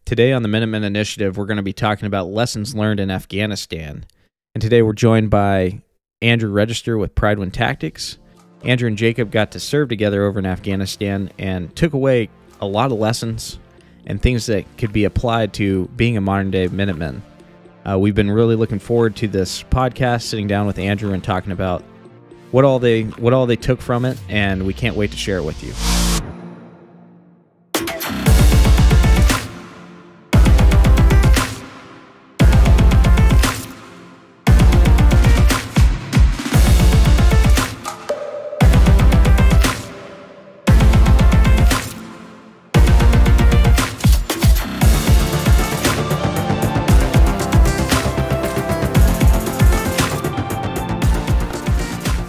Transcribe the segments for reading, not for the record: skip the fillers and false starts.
Today on the Minutemen Initiative, we're going to be talking about lessons learned in Afghanistan. And today we're joined by Andrew Register with Pridwen Tactics. Andrew and Jacob got to serve together over in Afghanistan and took away a lot of lessons and things that could be applied to being a modern-day Minuteman. We've been really looking forward to this podcast, sitting down with Andrew and talking about what all they took from it, and we can't wait to share it with you.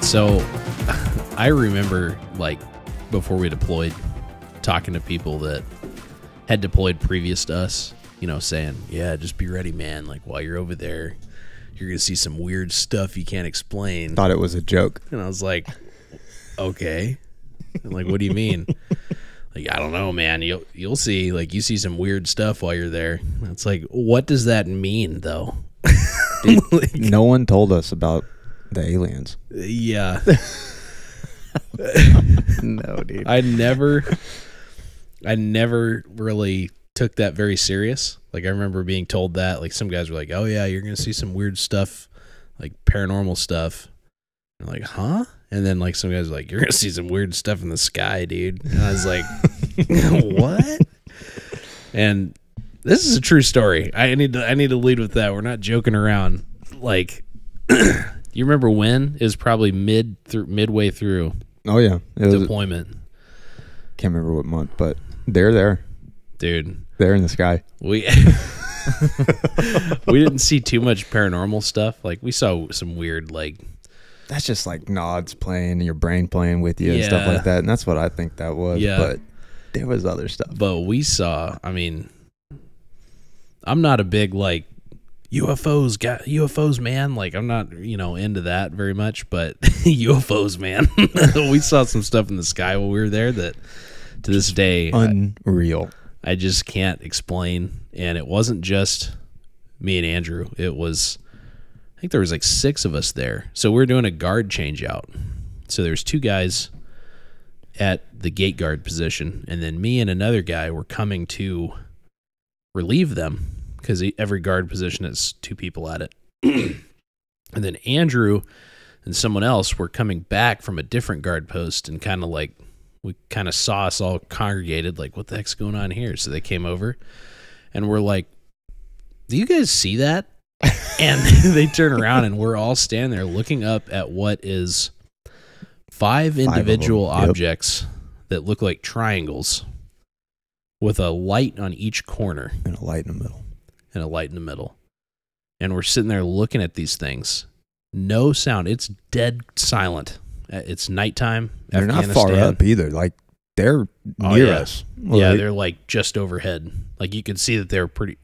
So I remember, like, before we deployed, talking to people that had deployed previous to us, you know, saying, yeah, just be ready, man. Like, while you're over there, you're going to see some weird stuff you can't explain. Thought it was a joke. And I was like, okay. I'm like, what do you mean? Like, I don't know, man. You'll see. Like, you see some weird stuff while you're there. It's like, what does that mean, though? Dude, like, no one told us about the aliens. Yeah. No, dude. I never really took that very serious. Like, I remember being told that, like, some guys were like, oh yeah, you're gonna see some weird stuff, like paranormal stuff. I'm like, huh? And then, like, some guys were like, you're gonna see some weird stuff in the sky, dude. And I was like, what? And this is a true story. I need to lead with that. We're not joking around. Like, you remember when? It was probably midway through. Oh yeah, it was deployment. Can't remember what month, but they're there, dude. They're in the sky. We didn't see too much paranormal stuff. Like, we saw some weird, like, that's just like nods playing and your brain playing with you and stuff like that. And that's what I think that was. Yeah. But there was other stuff. But we saw. I mean, I'm not a big, like, UFOs, man. Like, I'm not, into that very much, but UFOs, man. We saw some stuff in the sky while we were there that, to this day, unreal. I just can't explain. And it wasn't just me and Andrew. It was, I think there was like 6 of us there. So we were doing a guard change out. So there's 2 guys at the gate guard position, and then me and another guy were coming to relieve them, because every guard position has 2 people at it. And then Andrew and someone else were coming back from a different guard post, and kind of like, we kind of saw us all congregated, like, what the heck's going on here? So they came over, and we're like, do you guys see that? And they turn around, and we're all standing there looking up at what is 5 individual objects that look like triangles with a light on each corner. And a light in the middle. And we're sitting there looking at these things. No sound. It's dead silent. It's nighttime. They're not far up either. Like, they're near us. Well, yeah, they're like just overhead. Like, you could see that they're pretty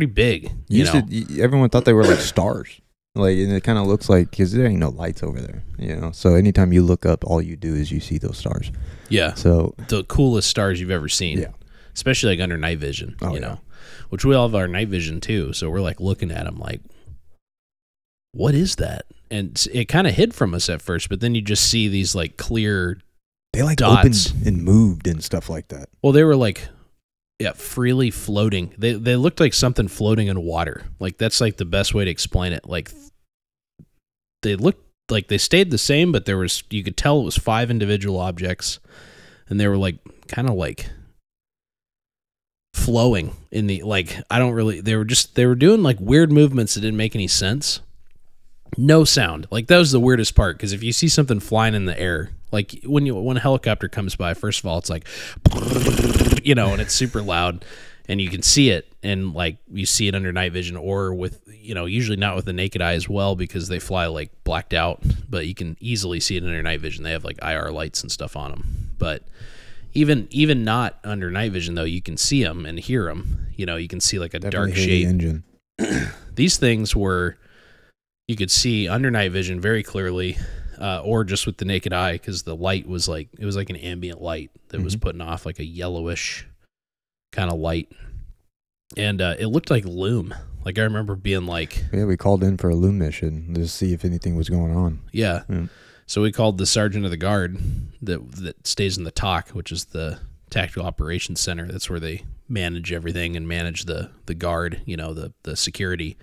big. Everyone thought they were like stars. Like, and it kind of looks like, because there ain't no lights over there, So anytime you look up, all you do is you see those stars. Yeah. So the coolest stars you've ever seen. Yeah. Especially like under night vision, know. Which we all have our night vision too. So we're like looking at them like, what is that? And it kind of hid from us at first, but then you just see these like clear they like dots. Opened and moved and stuff like that. Well, they were like, freely floating. They looked like something floating in water. Like, that's like the best way to explain it. Like, they looked like they stayed the same, but you could tell it was 5 individual objects, and they were like kind of like flowing in the, like, they were doing like weird movements that didn't make any sense. No sound. Like, that was the weirdest part, because if you see something flying in the air, like when a helicopter comes by, first of all, it's like, and it's super loud, and you can see it, and like you see it under night vision, or with, usually not with the naked eye as well, because they fly like blacked out, but you can easily see it under night vision. They have like IR lights and stuff on them. But even not under night vision, though, you can see them and hear them. You can see like a Definitely dark shape. Engine. These things were, you could see under night vision very clearly, or just with the naked eye, because the light was like, it was like an ambient light that was putting off like a yellowish kind of light. And it looked like loom. Like I remember being like, Yeah, we called in for a loom mission to see if anything was going on. yeah. So we called the sergeant of the guard that stays in the TOC, which is the Tactical Operations Center. That's where they manage everything and manage the guard, you know, the security.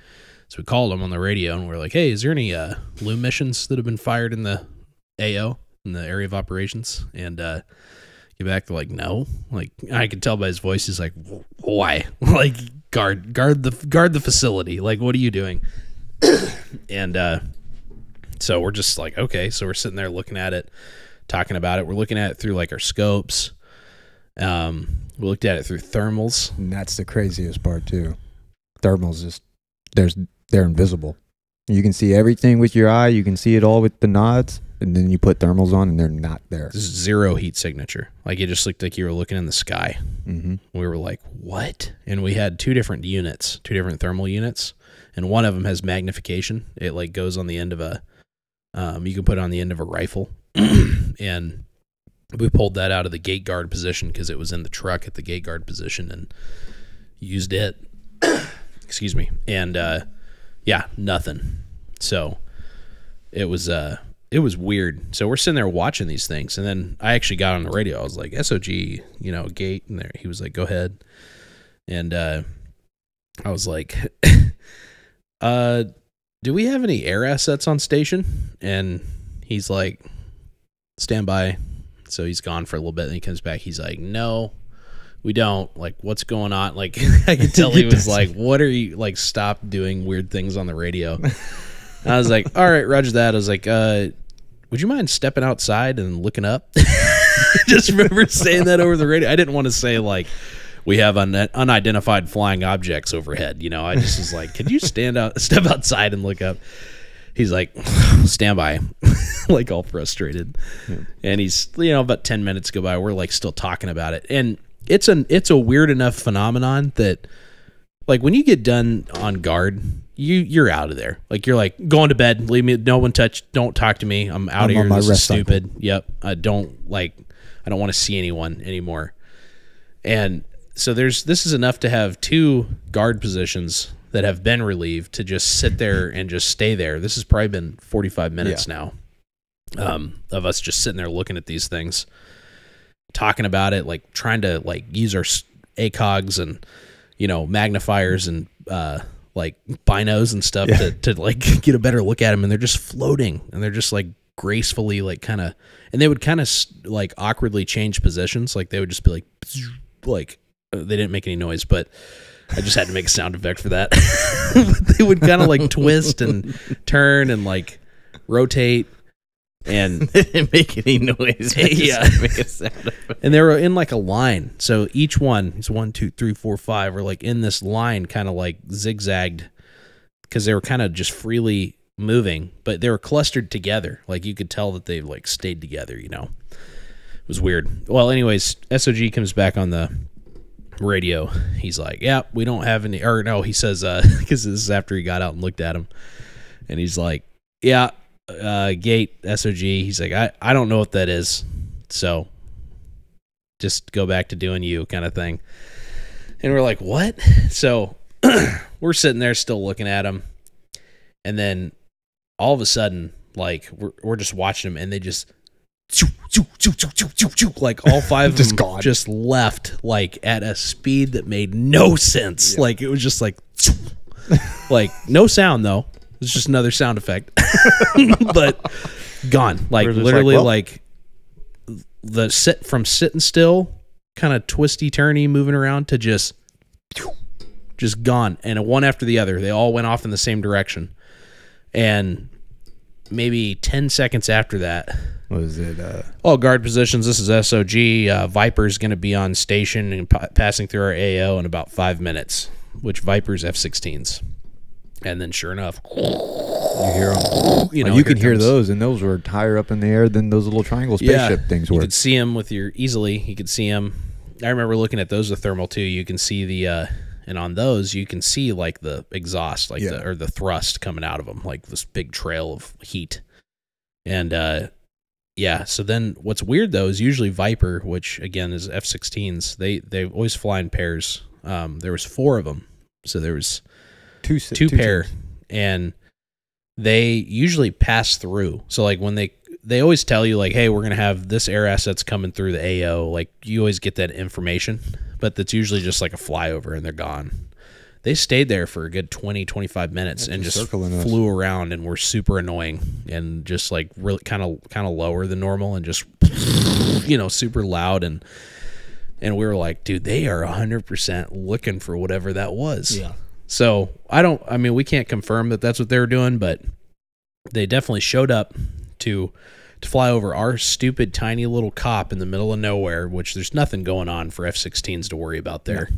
So we called him on the radio and we're like, hey, is there any loom missions that have been fired in the AO, in the area of operations? And get back to like, no. Like I could tell by his voice, he's like, why? Like guard the facility. Like, what are you doing? And so we're just like, okay. So we're sitting there looking at it, talking about it. We're looking at it through like our scopes. We looked at it through thermals. And that's the craziest part too. Thermals just they're invisible. You can see everything with your eye. You can see it all with the nods, and then you put thermals on, and they're not there. This is zero heat signature. Like it just looked like you were looking in the sky. Mm-hmm. We were like, what? And we had two different thermal units, and one of them has magnification. It like goes on the end of a, you can put it on the end of a rifle, and we pulled that out of the gate guard position because it was in the truck at the gate guard position and used it. Excuse me. And yeah, nothing. So it was weird. So we're sitting there watching these things, and then I actually got on the radio. I was like, SOG, you know, gate, and there he was like, go ahead. And I was like, do we have any air assets on station? And he's like, stand by. So he's gone for a little bit, and he comes back. He's like, no, we don't. Like, what's going on? Like, I could tell he was like, what are you, like, stop doing weird things on the radio. And I was like, all right, roger that. I was like, would you mind stepping outside and looking up? Just remember saying that over the radio. I didn't want to say, like, we have unidentified flying objects overhead. You know, I just was like, could you step outside and look up? He's like, stand by, like all frustrated. Yeah. And he's, you know, about 10 minutes go by. We're like still talking about it. And it's a weird enough phenomenon that like when you get done on guard, you're out of there. Like you're like, going to bed, leave me, no one don't talk to me. I'm out of here. This is stupid. Cycle. Yep. I don't want to see anyone anymore. And so this is enough to have two guard positions that have been relieved to just sit there and just stay there. This has probably been 45 minutes now of us just sitting there looking at these things, talking about it, like trying to like use our ACOGs and, you know, magnifiers and like binos and stuff to like get a better look at them. And they're just floating, and they're just like gracefully like kind of, and they would kind of like awkwardly change positions. Like they would just be like they didn't make any noise, but I just had to make a sound effect for that. They would kind of like twist and turn and like rotate, and they didn't make any noise. Yeah, make a sound effect. And they were in like a line. So each one is 1, 2, 3, 4, 5 were like in this line, kind of like zigzagged, because they were kind of just freely moving, but they were clustered together. Like you could tell that they like stayed together. You know, it was weird. Well, anyways, SOG comes back on the radio. He's like, yeah, we don't have any, or no, he says, because this is after he got out and looked at him, and he's like, yeah, gate SOG. He's like, I don't know what that is, so just go back to doing you, kind of thing. And we're like, what? So we're sitting there still looking at him, and then all of a sudden, like we're just watching him, and they just like all five of them just left like at a speed that made no sense. Yeah. Like it was just like no sound though. It was just another sound effect. But gone. Like literally like the from sitting still, kind of twisty turny moving around to just gone. And one after the other, they all went off in the same direction. And maybe 10 seconds after that, what is it? All guard positions. This is SOG. Viper's going to be on station and passing through our AO in about 5 minutes, which Viper's F-16s. And then sure enough, you hear them. You know, you can hear those, and those were higher up in the air than those little triangle spaceship things were. You could see them with your easily. You could see them. I remember looking at those with thermal too. You can see the and on those you can see like the exhaust, like the thrust coming out of them, like this big trail of heat. And yeah, so then what's weird though is usually Viper, which again is F-16s, they always fly in pairs. There was 4 of them, so there was two pair, teams. and they usually pass through. So like when they always tell you like, hey, we're gonna have this air assets coming through the AO. Like you always get that information, but that's usually just like a flyover and they're gone. They stayed there for a good 20, 25 minutes and just flew around and were super annoying and just like really kind of lower than normal and just super loud and we were like, dude, they are 100% looking for whatever that was. Yeah. So we can't confirm that that's what they were doing, but they definitely showed up to fly over our stupid tiny little cop in the middle of nowhere, which there's nothing going on for F-16s to worry about there,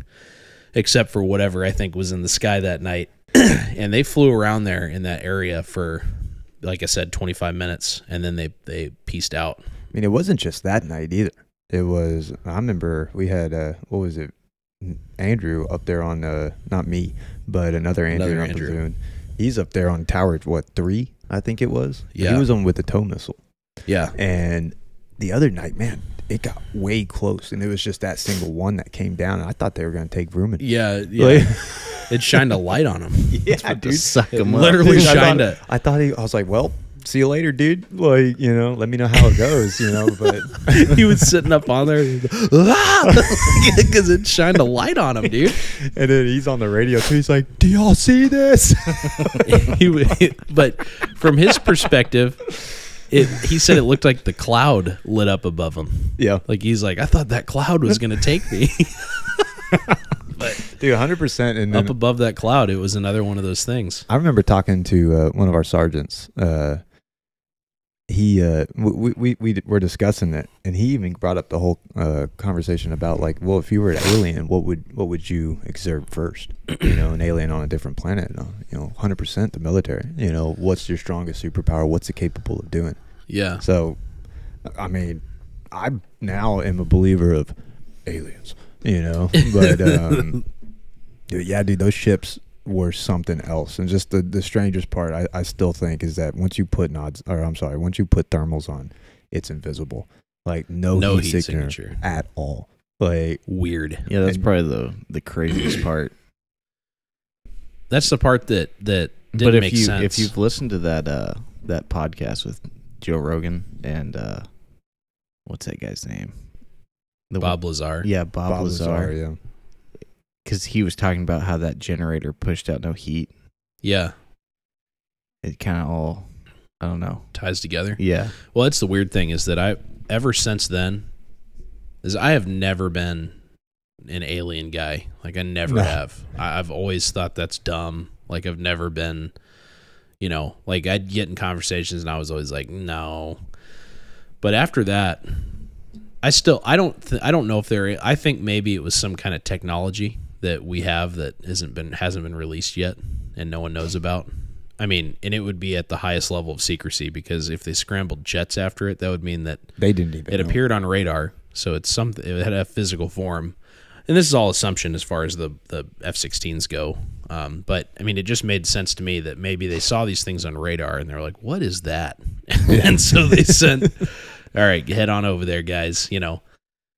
except for whatever I think was in the sky that night. And they flew around there in that area for, like I said, 25 minutes, and then they pieced out. I mean, it wasn't just that night either. It was, I remember we had, what was it? Andrew up there on, not me, but another Andrew. Platoon. He's up there on tower, 3, I think it was. Yeah. He was on with the tow missile. Yeah. And the other night, man, it got way close, and it was just that single one that came down, and I thought they were going to take Vrooman. Yeah. It shined a light on him. Yeah, dude. Suck him up. Literally Dude, shined I was like, well, see you later, dude. Like, let me know how it goes, but he was sitting up on there because it shined a light on him, dude. And then he's on the radio too. He's like, do y'all see this? But from his perspective, he said it looked like the cloud lit up above him. Yeah. Like he's like, I thought that cloud was going to take me. But dude, 100%. And up above that cloud, it was another one of those things. I remember talking to one of our sergeants. We were discussing it, and he even brought up the whole conversation about like, well, if you were an alien, what would you observe first? An alien on a different planet. 100% the military. What's your strongest superpower? What's it capable of doing? Yeah. So, I mean, I now am a believer of aliens. But dude, those ships were something else. And just the strangest part I still think is that once you put thermals on, it's invisible. Like no heat signature at all. Like weird. Yeah, that's probably the craziest part. That's the part that didn't make sense. If you've listened to that podcast with Joe Rogan and what's that guy's name? Bob Lazar. Yeah, Bob Lazar. Yeah. Because he was talking about how that generator pushed out no heat. Yeah. It kind of all, I don't know. Ties together. Yeah. Well, that's the weird thing is that ever since then, I have never been an alien guy. Like I never have. I've always thought that's dumb. Like I've never been, like I'd get in conversations and I was always like, no. But after that, I don't know if I think maybe it was some kind of technology that we have that hasn't been released yet and no one knows about. I mean, and it would be at the highest level of secrecy because if they scrambled jets after it, that would mean that they didn't even know. Appeared on radar, so it's something. It had a physical form, and this is all assumption as far as the F-16s go. But I mean, it just made sense to me that maybe they saw these things on radar and they're like, "What is that?" And so they sent, "All right, head on over there, guys."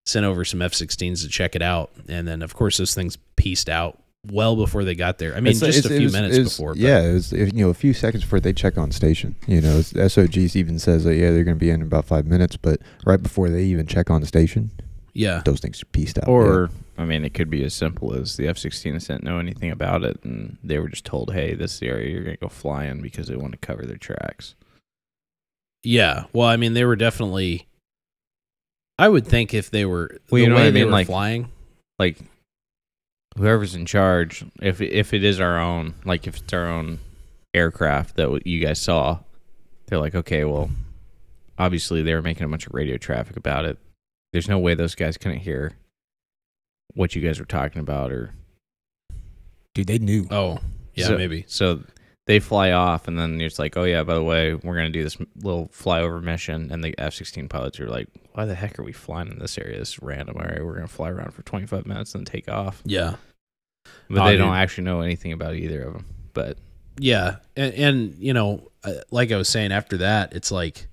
Sent over some F-16s to check it out, and then of course those things pieced out well before they got there. I mean, just a few minutes before. But. Yeah, it was a few seconds before they check on station. SOGs even says that they're going to be in about 5 minutes, but right before they even check on the station, those things are pieced out. Or I mean, it could be as simple as the F-16s didn't know anything about it, and they were just told, "Hey, this is the area you're going to go fly in," because they want to cover their tracks. Yeah, well, I mean, they were definitely. I would think if they were they were like flying, like whoever's in charge, if it is our own, like if it's our own aircraft that you guys saw, they're like, okay, well, obviously they were making a bunch of radio traffic about it. There's no way those guys couldn't hear what you guys were talking about, or dude, they knew. Oh, yeah, maybe. So they fly off, and then it's like, oh yeah, by the way, we're gonna do this little flyover mission, and the F-16 pilots are like, why the heck are we flying in this area, this random area? We're gonna fly around for 25 minutes and take off. Yeah, but they don't actually know anything about either of them. But yeah, and like I was saying, after that, it's like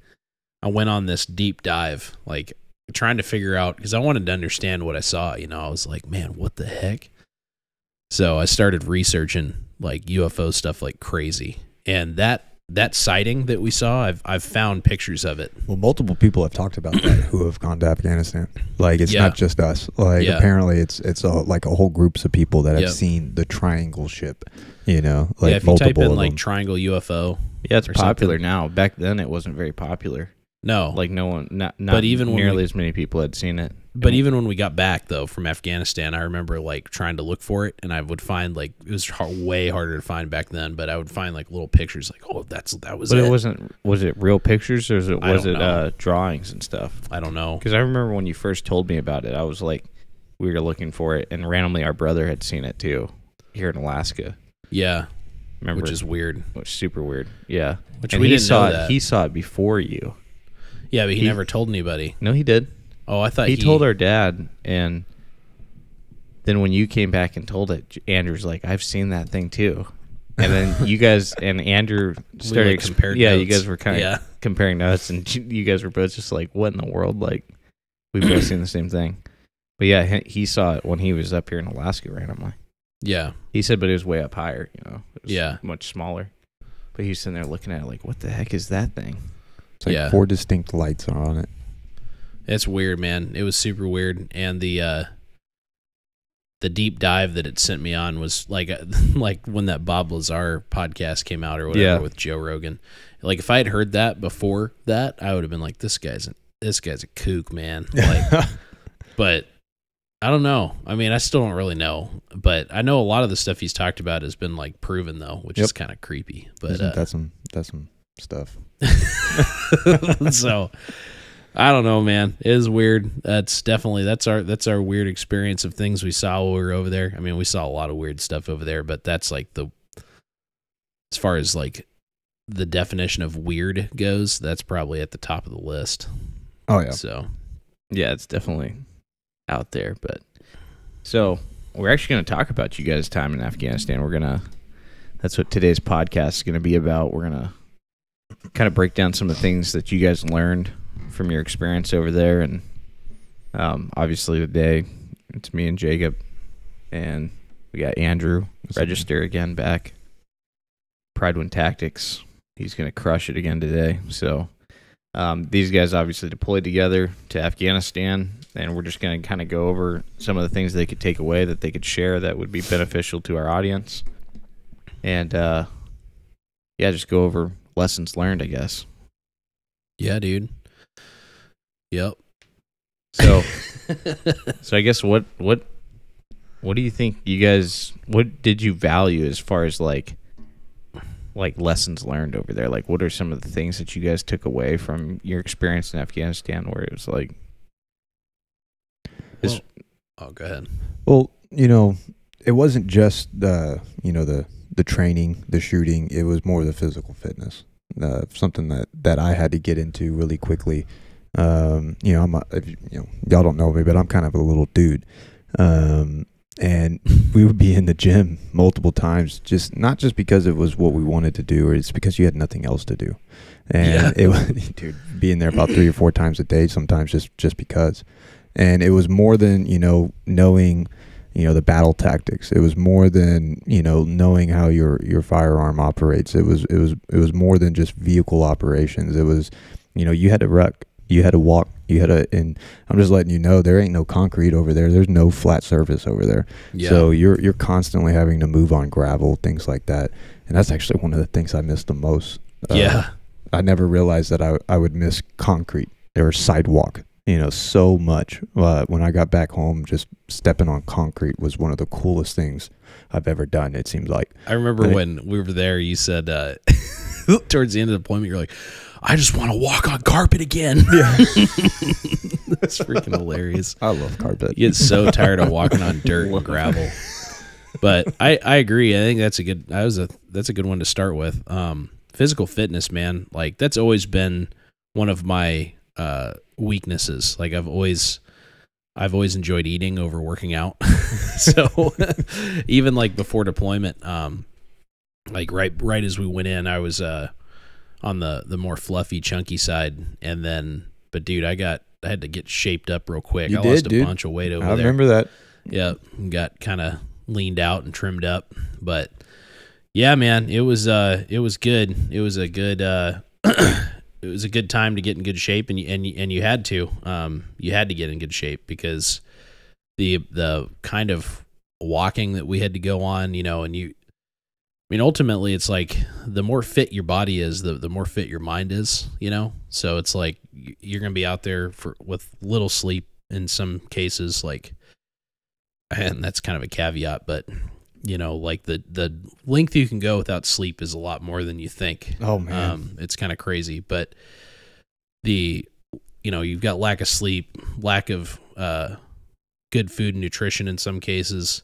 I went on this deep dive, like trying to figure out because I wanted to understand what I saw. I was like, man, what the heck? So I started researching like UFO stuff like crazy. And that sighting that we saw, I've found pictures of it. Well, multiple people have talked about that who have gone to Afghanistan. Like, it's not just us. Like, apparently it's like a whole groups of people that have seen the triangle ship, you know, like if you type in like triangle UFO. Yeah, it's popular now. Back then it wasn't very popular. No. Like no one, not but even nearly as many people had seen it. But even when we got back, though, from Afghanistan, I remember, like, trying to look for it, and I would find, like, it was way harder to find back then, but I would find, like, little pictures, like, oh, that was it. But it wasn't, was it real pictures, or was it drawings and stuff? I don't know. Because I remember when you first told me about it, I was like, we were looking for it, and randomly our brother had seen it, too, here in Alaska. Yeah. Remember? Which is weird. Which is super weird, yeah. Which we didn't know that. He saw it before you. Yeah, but he never told anybody. No, he did. Oh, I thought he told our dad, and then when you came back and told it, Andrew's like, I've seen that thing too. And then you guys and Andrew started compared notes. You guys were kind of comparing notes, and you guys were both just like, what in the world? Like, we've both seen the same thing. But yeah, he saw it when he was up here in Alaska randomly. Yeah. He said, but it was way up higher, you know. It was much smaller. But he was sitting there looking at it like, what the heck is that thing? It's like 4 distinct lights are on it. It's weird, man. It was super weird, and the deep dive that it sent me on was like when that Bob Lazar podcast came out or whatever with Joe Rogan. Like, if I had heard that before that, I would have been like, this guy's a kook, man. Like, but I don't know. I mean, I still don't really know, but I know a lot of the stuff he's talked about has been like proven though, which is kind of creepy. But that's some stuff. So I don't know, man. It is weird. That's our weird experience of things we saw while we were over there. I mean, we saw a lot of weird stuff over there, but that's like as far as like the definition of weird goes, that's probably at the top of the list. Oh yeah. So yeah, it's definitely out there. But so we're actually going to talk about you guys' time in Afghanistan. That's what today's podcast is going to be about. We're going to kind of break down some of the things that you guys learned from your experience over there. And obviously today it's me and Jacob, and we got Andrew, register again back. Pridwen Tactics. He's going to crush it again today. So these guys obviously deployed together to Afghanistan, and we're just going to kind of go over some of the things they could take away that they could share that would be beneficial to our audience. And just go over lessons learned, I guess. Yeah, dude. Yep. So I guess what do you think you guys, what did you value as far as like lessons learned over there? Like, what are some of the things that you guys took away from your experience in Afghanistan where it was like go ahead. Well, it wasn't just the training, the shooting. It was more the physical fitness. Something that I had to get into really quickly. Y'all don't know me, but I'm kind of a little dude. And we would be in the gym multiple times, not just because it was what we wanted to do, or it's because you had nothing else to do. And it was, dude, being there about 3 or 4 times a day, sometimes just because. And it was more than, knowing, the battle tactics. It was more than, knowing how your firearm operates. It was more than just vehicle operations. It was, you had to ruck, you had to walk, and I'm just letting you know, there ain't no concrete over there. There's no flat surface over there. Yeah. So you're constantly having to move on gravel, things like that. And that's actually one of the things I miss the most. I never realized that I would miss concrete or sidewalk, so much. When I got back home, just stepping on concrete was one of the coolest things I've ever done, it seems like. I remember when we were there, you said towards the end of the deployment, you're like, I just want to walk on carpet again. Yeah. That's freaking hilarious. I love carpet. You get so tired of walking on dirt and gravel. But I agree. I think that's a good one to start with. Physical fitness, man. Like, that's always been one of my weaknesses. Like, I've always enjoyed eating over working out. So even like before deployment, like right as we went in, I was on the more fluffy, chunky side, but dude, I had to get shaped up real quick. I lost a bunch of weight over there. I remember that. Yeah, got kind of leaned out and trimmed up. But yeah, man, it was good. It was a good it was a good time to get in good shape, and you had to get in good shape, because the kind of walking that we had to go on, ultimately it's like the more fit your body is, the more fit your mind is, so it's like you're going to be out there with little sleep in some cases, like, and that's kind of a caveat, but like the length you can go without sleep is a lot more than you think. Oh man. It's kind of crazy, but you've got lack of sleep, lack of good food and nutrition in some cases.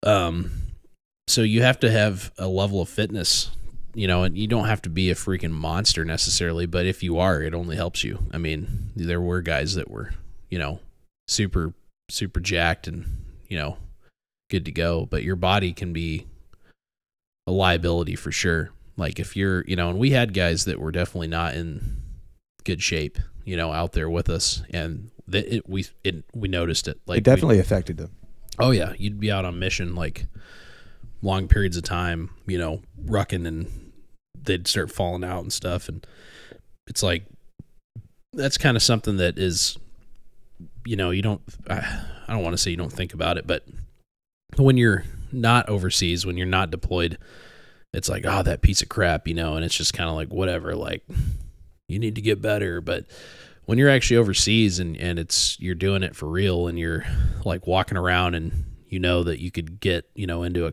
So you have to have a level of fitness, and you don't have to be a freaking monster necessarily, but if you are, it only helps you. I mean, there were guys that were, super, super jacked and, good to go, but your body can be a liability for sure. Like if you're, and we had guys that were definitely not in good shape, out there with us, and we noticed it. Like it definitely affected them. Oh yeah, you'd be out on mission like long periods of time, rucking, and they'd start falling out and stuff, and it's like that's kind of something that is, you don't. I don't want to say you don't think about it, but when you're not overseas, when you're not deployed, it's like, oh, that piece of crap, and it's just kind of like whatever, like you need to get better. But when you're actually overseas and you're doing it for real, and you're like walking around and that you could get, into a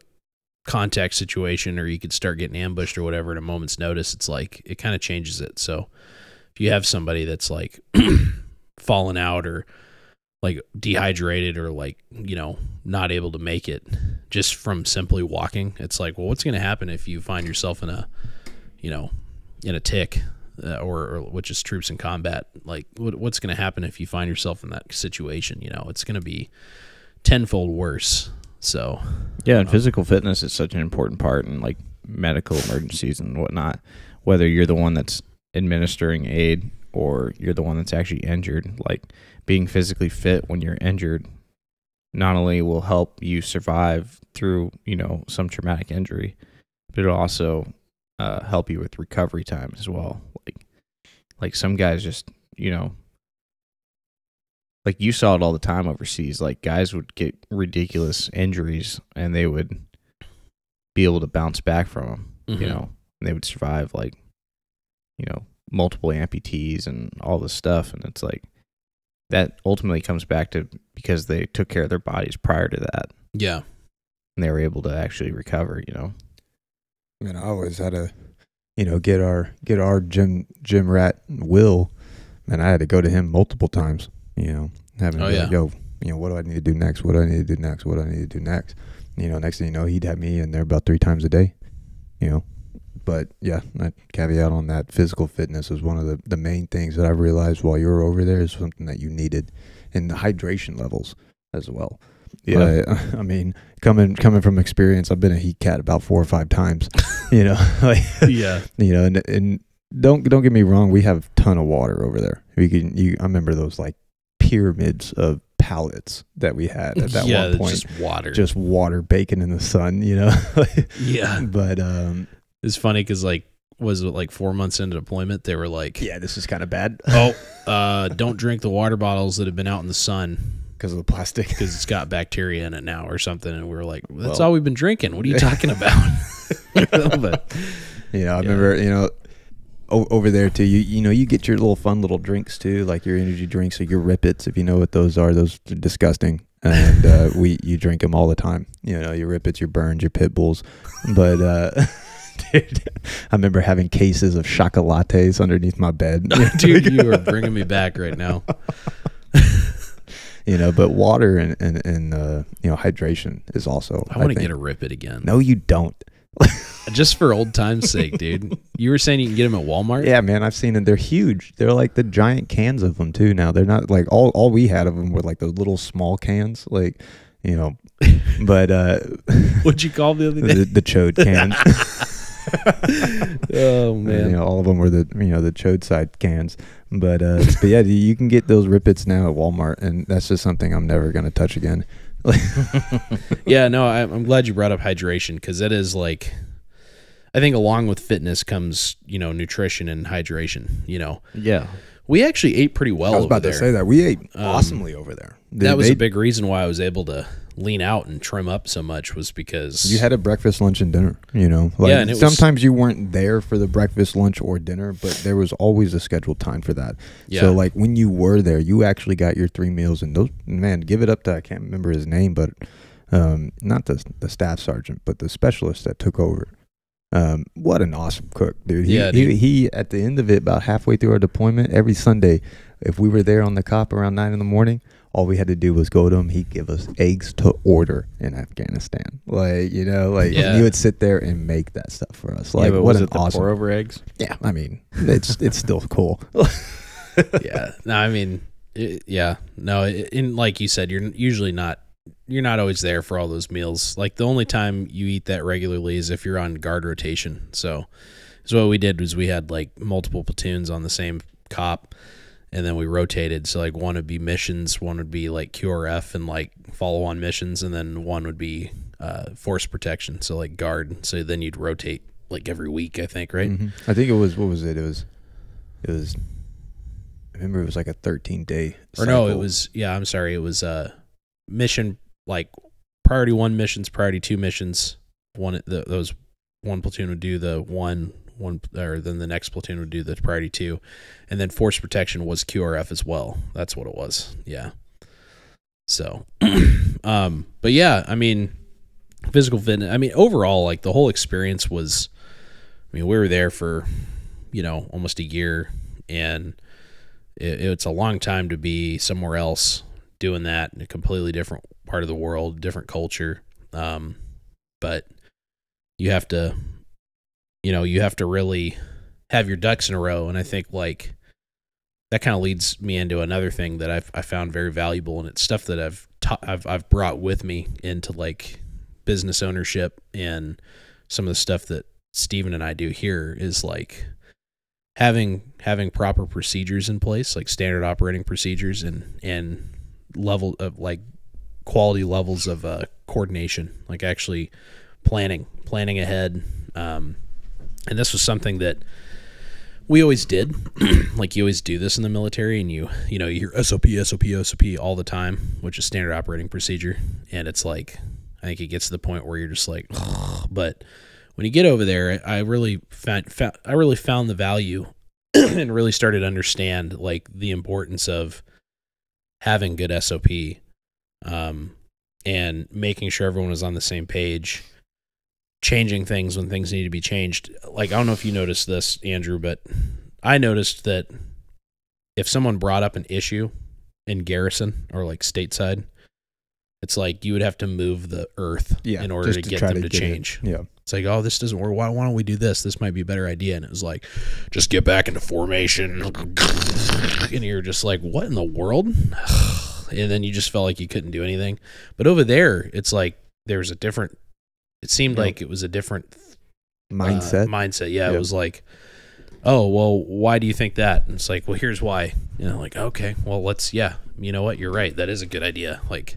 contact situation, or you could start getting ambushed or whatever at a moment's notice, it's like, it kind of changes it. So if you have somebody that's like fallen out or like dehydrated or like, not able to make it just from simply walking, it's like, well, what's going to happen if you find yourself in a, in a tick, or which is troops in combat? Like what's going to happen if you find yourself in that situation? It's going to be tenfold worse. So yeah, and physical fitness is such an important part in like medical emergencies and whatnot, whether you're the one that's administering aid or you're the one that's actually injured. Like being physically fit when you're injured not only will help you survive through, some traumatic injury, but it'll also help you with recovery time as well. Like some guys just, like you saw it all the time overseas. Like guys would get ridiculous injuries and they would be able to bounce back from them, mm-hmm. And they would survive like, multiple amputees and all this stuff. And it's like that ultimately comes back to because they took care of their bodies prior to that. Yeah. And they were able to actually recover, I mean, I always had to, get our gym rat Will, and I had to go to him multiple times, having to be like, yo, what do I need to do next? What do I need to do next? What do I need to do next? Next thing you know, he'd have me in there about 3 times a day, But yeah, that caveat on that, physical fitness is one of the main things that I realized while you were over there is something that you needed, and the hydration levels as well. Yeah, but, I mean, coming from experience, I've been a heat cat about 4 or 5 times. Like, yeah, and don't get me wrong, we have a ton of water over there. I remember those like pyramids of pallets that we had at that one point. Just water baking in the sun. Yeah, but it's funny because like, was it like 4 months into deployment? They were like, yeah, this is kind of bad. Don't drink the water bottles that have been out in the sun. Because of the plastic. Because it's got bacteria in it now or something. And we were like, that's all we've been drinking. What are you talking about? But, I remember, over there too, you get your little fun little drinks too, like your energy drinks or your Rippets, if you know what those are. Those are disgusting. And you drink them all the time. Your Rippets, your Burns, your Pit Bulls. But dude, I remember having cases of chocolates underneath my bed. Dude, you are bringing me back right now. But water and hydration is also. I want to get a Rip-It again. No, you don't. Just for old time's sake, dude. You were saying you can get them at Walmart? Yeah, man, I've seen them. They're huge. They're like the giant cans of them too. Now they're not like all we had of them were like those little small cans, like But what'd you call the other day? The chode cans. Oh man, all of them were the the chode side cans. But yeah, you can get those Rippets now at Walmart, and that's just something I'm never gonna touch again. Yeah, no, I'm glad you brought up hydration, because it is like, I think along with fitness comes, nutrition and hydration. Yeah. We actually ate pretty well. I was about over to there. say that we ate awesomely over there. That was a big reason why I was able to lean out and trim up so much, was because you had a breakfast, lunch, and dinner. Yeah, and it was- sometimes you weren't there for the breakfast, lunch, or dinner, but there was always a scheduled time for that. Yeah. So like when you were there, you actually got your 3 meals, and those, man, give it up to, I can't remember his name, but not the staff sergeant, but the specialist that took over. What an awesome cook, dude. He at the end of it, about halfway through our deployment, every Sunday, if we were there on the cop around 9 a.m, all we had to do was go to him. He'd give us eggs to order in Afghanistan. Yeah. He would sit there and make that stuff for us. Like, but what was an it the awesome. pour over eggs? Yeah, I mean, it's still cool. Yeah. No, I mean, like you said, you're not always there for all those meals. Like, the only time you eat that regularly is if you're on guard rotation. So what we did was we had like multiple platoons on the same cop, and then we rotated. So like one would be missions, one would be like QRF and like follow-on missions, and then one would be force protection, so like guard. So then you'd rotate like every week, I think, right? Mm-hmm. I think it was, what was it? It was I remember it was like a 13-day Or no, it was, I'm sorry, it was mission, like priority 1 missions, priority 2 missions. Those one platoon would do the one, or then the next platoon would do the priority 2, and then force protection was QRF as well. That's what it was. Yeah. So, but yeah, I mean, physical fitness. I mean, overall, like the whole experience was. I mean, we were there for, almost a year, and it's a long time to be somewhere else doing that in a completely different part of the world, different culture. But you have to, really have your ducks in a row. And I think like that kind of leads me into another thing that I found very valuable, and it's stuff that I've brought with me into like business ownership, and some of the stuff that Steven and I do here is like having proper procedures in place, like standard operating procedures, and level of like quality levels of coordination, like actually planning ahead. And this was something that we always did. Like, you always do this in the military, and you hear SOP all the time, which is standard operating procedure. And it's like, I think it gets to the point where you're just like, ugh. But when you get over there, I really found the value and really started to understand like the importance of having good SOP, and making sure everyone was on the same page, changing things when things need to be changed. Like, I don't know if you noticed this, Andrew, but I noticed that if someone brought up an issue in garrison or like stateside, it's like you would have to move the earth in order to get them to change. Yeah. It's like, oh, this doesn't work. Why don't we do this? This might be a better idea. And it was like, just get back into formation. And you're just like, what in the world? And then you just felt like you couldn't do anything. But over there, it's like it seemed like it was a different mindset. Yeah. Yep. It was like, oh, well, why do you think that? And it's like, well, here's why. Like, okay, well, you know what? You're right. That is a good idea. Like,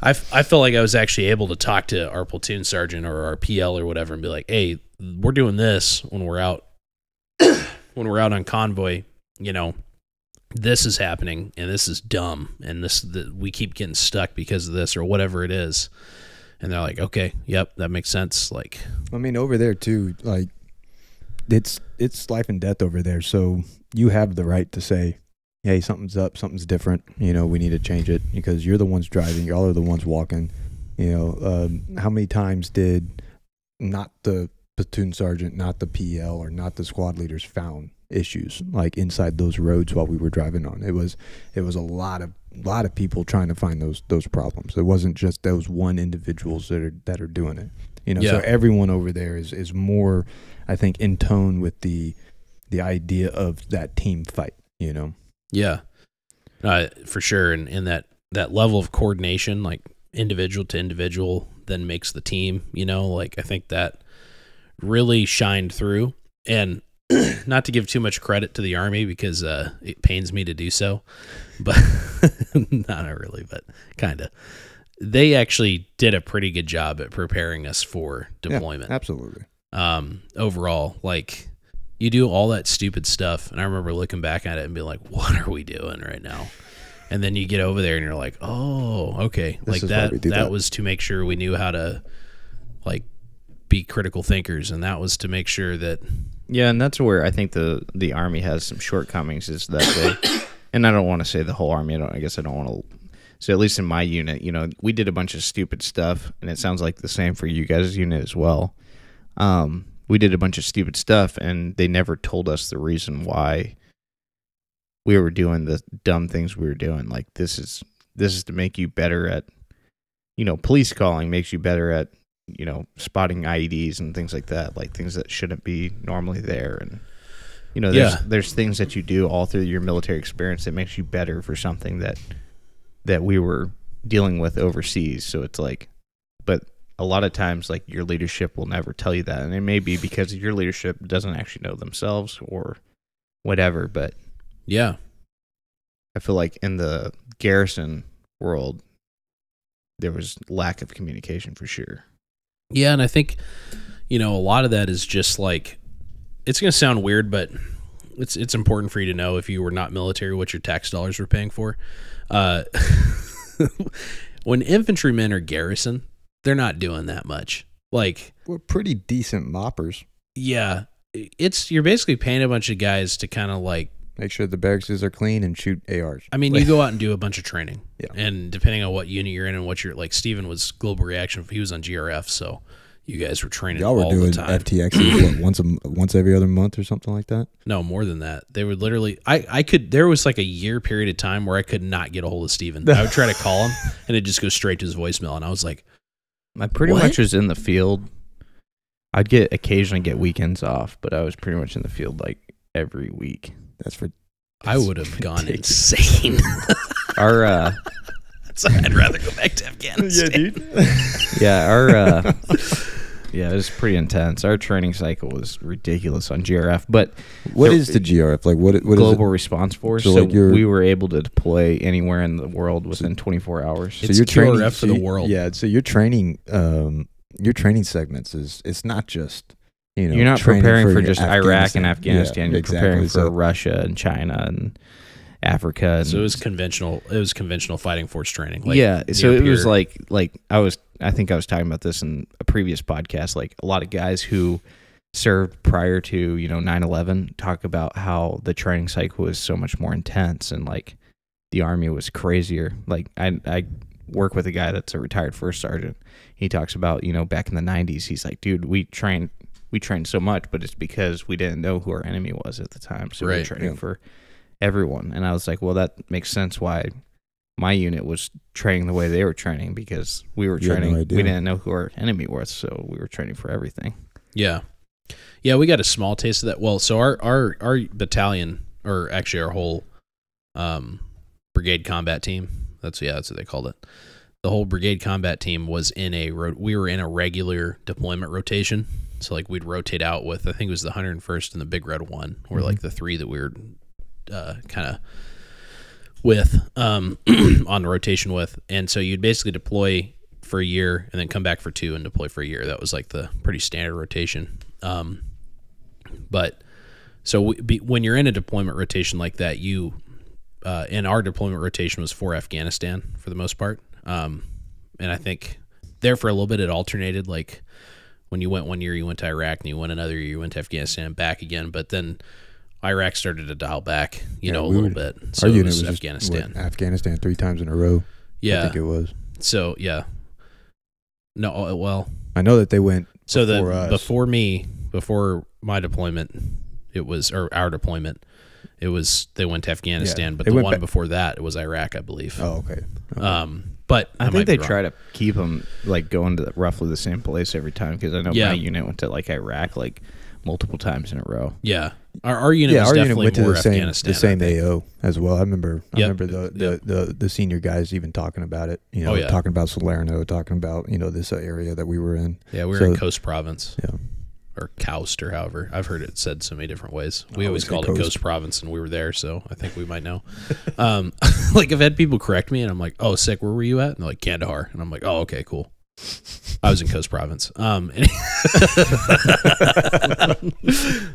I felt like I was actually able to talk to our platoon sergeant or our PL or whatever and be like, hey, we're doing this when we're out on convoy, this is happening and this is dumb, and we keep getting stuck because of this or whatever it is. And they're like, okay, yep, that makes sense. Like, I mean, over there too, like it's life and death over there. So you have the right to say, hey, something's up, something's different. We need to change it, because you're the ones driving. Y'all are the ones walking. How many times did not the platoon sergeant, not the PL, or not the squad leaders found issues like inside those roads while we were driving on? It was a lot of people trying to find those problems. It wasn't just those one individuals that are doing it. So everyone over there is more, I think, in tone with the idea of that team fight. Yeah, for sure. And that level of coordination, like individual to individual, then makes the team, like I think that really shined through. And not to give too much credit to the Army, because it pains me to do so, but not really, but kind of. they actually did a pretty good job at preparing us for deployment. Yeah, absolutely. Overall, like, you do all that stupid stuff, and I remember looking back at it and being like, what are we doing right now? And then you get over there and you're like, oh, okay. Like that was to make sure we knew how to, like, be critical thinkers, and that was to make sure that. Yeah, and that's where I think the Army has some shortcomings, is that they, and I don't want to say the whole Army, I guess I don't want to, so at least in my unit, you know, we did a bunch of stupid stuff, and it sounds like the same for you guys' unit as well. We did a bunch of stupid stuff, and they never told us the reason why we were doing the dumb things we were doing. Like, this is to make you better at, you know, police calling makes you better at, you know, spotting IEDs and things like that, like things that shouldn't be normally there. And, you know, there's things that you do all through your military experience that makes you better for something that we were dealing with overseas. So it's like, but a lot of times, like, your leadership will never tell you that, and it may be because your leadership doesn't actually know themselves or whatever. But yeah, I feel like in the garrison world, there was lack of communication for sure. Yeah, and I think, you know, a lot of that is just like, it's going to sound weird, but it's important for you to know, if you were not military, what your tax dollars were paying for. When infantrymen are garrison, they're not doing that much. Like, we're pretty decent moppers. Yeah, you're basically paying a bunch of guys to kind of like make sure the barracks are clean and shoot ARs. I mean, you go out and do a bunch of training. Yeah. And depending on what unit you're in and what you're, like, Steven was global reaction. He was on GRF, so you guys were training all the time. Y'all were doing FTXs once every other month or something like that? No, more than that. They would literally, there was like a year period of time where I could not get a hold of Steven. I would try to call him, and it'd just go straight to his voicemail, and I was like, I pretty much was in the field. I'd occasionally get weekends off, but I was pretty much in the field like every week. I would have gone insane. So I'd rather go back to Afghanistan. Yeah, dude. Yeah, it was pretty intense. Our training cycle was ridiculous on GRF. But what is the GRF? Like, what Global is Response Force. So So like we were able to deploy anywhere in the world within 24 hours. It's QRF for the world. Yeah, so your training segments it's not just, you know, you're not preparing for just Iraq and Afghanistan. Afghanistan. You're preparing for Russia and China and Africa. And so it was conventional fighting force training. Like, yeah, so it was like I think I was talking about this in a previous podcast. Like, a lot of guys who served prior to, you know, 9/11 talk about how the training cycle was so much more intense, and like the Army was crazier. Like, I work with a guy that's a retired first sergeant. He talks about, you know, back in the 90s, he's like, dude, we trained so much, but it's because we didn't know who our enemy was at the time, so we were training for everyone. And I was like, well, that makes sense why my unit was training the way they were training, because we were training. We didn't know who our enemy was, so we were training for everything. Yeah, we got a small taste of that. Well, so our battalion, or actually our whole brigade combat team. That's what they called it. The whole brigade combat team was we were in a regular deployment rotation. So like we'd rotate out with, I think it was the 101st and the Big Red One, or like the three that we were kind of with on the rotation with. And so you'd basically deploy for a year and then come back for 2 and deploy for a year. That was like the pretty standard rotation. But so when you're in a deployment rotation like that, and our deployment rotation was for Afghanistan for the most part. And I think there for a little bit it alternated. Like when you went one year, you went to Iraq, and you went another year, you went to Afghanistan and back again. But then Iraq started to dial back, a little bit. So our it unit was was Afghanistan. Just, Afghanistan 3 times in a row. Yeah, I think it was. So yeah, no, well, I know that they went. So before before my deployment, our deployment. They went to Afghanistan, but the one before that, it was Iraq, I believe. Oh, okay. But I think they try to keep them like going to roughly the same place every time, because I know my unit went to like Iraq like multiple times in a row. Yeah, our unit was definitely went to more Afghanistan. The same AO as well. I remember Yep. the senior guys even talking about it. You know, talking about Salerno, talking about this area that we were in. Yeah, we were in Coast Province. Yeah. or Koust, or however. I've heard it said so many different ways. We always called it Coast Province, and we were there, so I think we might know. Like, I've had people correct me, and I'm like, oh, sick, where were you at? And they're like, Kandahar. And I'm like, oh, okay, cool. I was in Coast Province.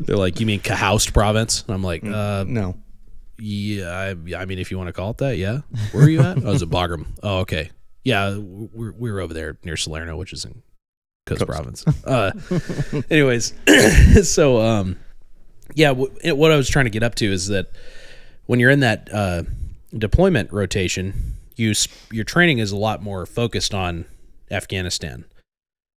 They're like, you mean Koust Province? And I'm like, no. Yeah, I mean, if you want to call it that, yeah. Where are you at? I was at Bagram. Oh, okay. Yeah, we were over there near Salerno, which is in Coast Province. Anyways, so yeah, what I was trying to get up to is that when you're in that deployment rotation, your training is a lot more focused on Afghanistan.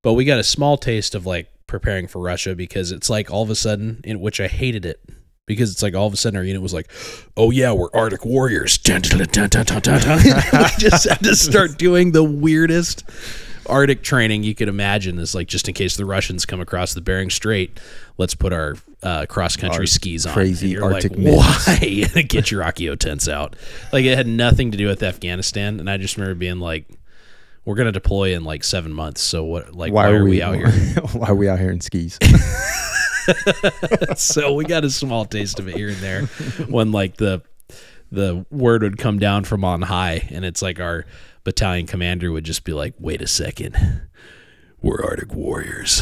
But we got a small taste of like preparing for Russia, because it's like all of a sudden, in which I hated it, because it's like all of a sudden our unit was like, oh yeah, we're Arctic warriors. Dun, dun, dun, dun, dun, dun, dun. We just had to start doing the weirdest Arctic training you could imagine. Is like, just in case the Russians come across the Bering Strait, let's put our cross-country skis on. Crazy Arctic like, why? Get your Akio tents out. Like, it had nothing to do with Afghanistan, and I just remember being like, we're going to deploy in like 7 months, so what? Like, why are we out here? Why are we out here in skis? So we got a small taste of it here and there when like the word would come down from on high, and it's like our battalion commander would just be like, wait a second, we're Arctic warriors.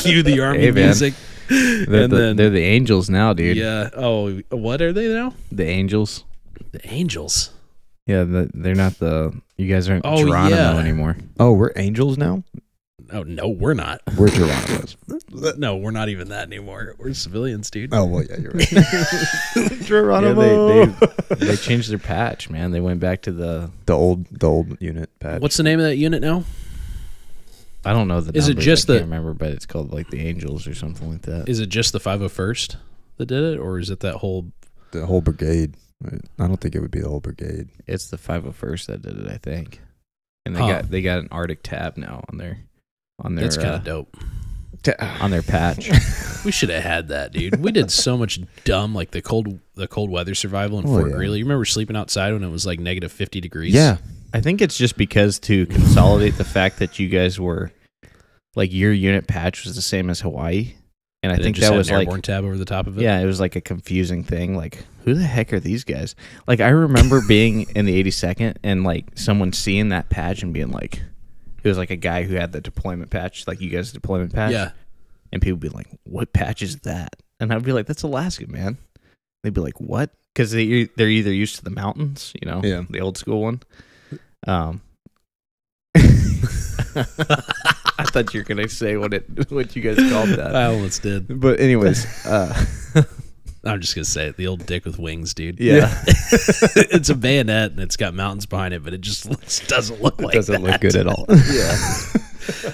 Cue the army music. They're the angels now, dude. Yeah. Oh, what are they now? The angels. The angels. Yeah, they're not the. You guys aren't Geronimo anymore. Oh, we're angels now? Oh, no, we're not. We're Geronimos. No, we're not even that anymore. We're civilians, dude. Oh, well, yeah, you're right. Geronimo. Yeah, they changed their patch, man. They went back to the old unit patch. What's the name of that unit now? I don't know the numbers. Is it just I can't remember, but it's called like the Angels or something like that. Is it just the 501st that did it, or is it the whole brigade? I don't think it would be the whole brigade. It's the 501st that did it, I think. And they got an Arctic tab now on their That's kind of dope. On their patch. We should have had that, dude. We did so much dumb, like the cold weather survival in Fort Greely. You remember sleeping outside when it was like negative 50 degrees? Yeah. I think it's just because to consolidate the fact that you guys were like, your unit patch was the same as Hawaii. And I think just that had was an like airborne tab over the top of it. Yeah, it was like a confusing thing. Like, who the heck are these guys? Like, I remember being in the 82nd and like someone seeing that patch and being like, it was like a guy who had the deployment patch, like you guys' deployment patch. Yeah. And people would be like, what patch is that? And I'd be like, that's Alaska, man. They'd be like, what? Because they're either used to the mountains, you know, the old school one. I thought you were gonna say what you guys called that. I almost did. But anyways, I'm just gonna say it. The old dick with wings, dude. Yeah. It's a bayonet and it's got mountains behind it, but it just doesn't look like doesn't look good at all. Yeah.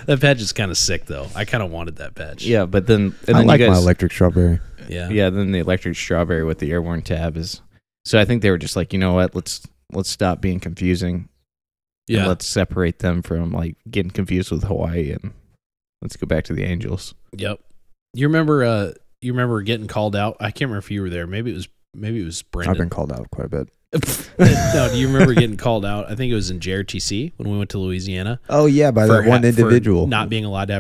That patch is kind of sick though. I kind of wanted that patch. Yeah, but then I like my electric strawberry. Yeah. Yeah. Then the electric strawberry with the airborne tab is. So I think they were just like, you know what? Let's stop being confusing. Yeah. Let's separate them from like getting confused with Hawaii, and let's go back to the Angels. Yep. You remember getting called out? I can't remember if you were there. Maybe it was Brendan. I've been called out quite a bit. No, do you remember getting called out? I think it was in JRTC when we went to Louisiana. Oh yeah, by that one individual for not being allowed to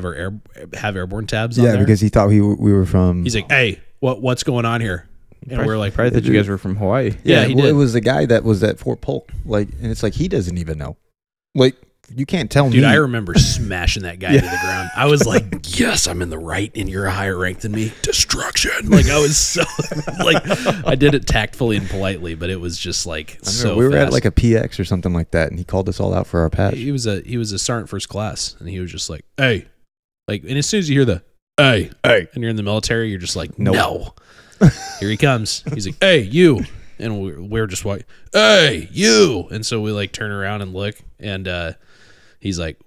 have airborne tabs on there. Yeah, because he thought we were from. He's like, "Hey, what's going on here?" And we're like, "Probably thought you guys were from Hawaii." Yeah, he did. It was the guy that was at Fort Polk, like, and it's like he doesn't even know. Like, you can't tell me. Dude, I remember smashing that guy to the ground. I was like, yes, I'm in the right and you're a higher rank than me. Destruction. Like, I was so, like, I did it tactfully and politely, but it was just like so we were fast. at like a PX or something like that, and he called us all out for our patch. He was a sergeant first class, and he was just like, hey. Like, and as soon as you hear the, hey, and you're in the military, you're just like, no. Here he comes. He's like, hey, you. And we're just like, hey, you. And so we like turn around and look, and he's like,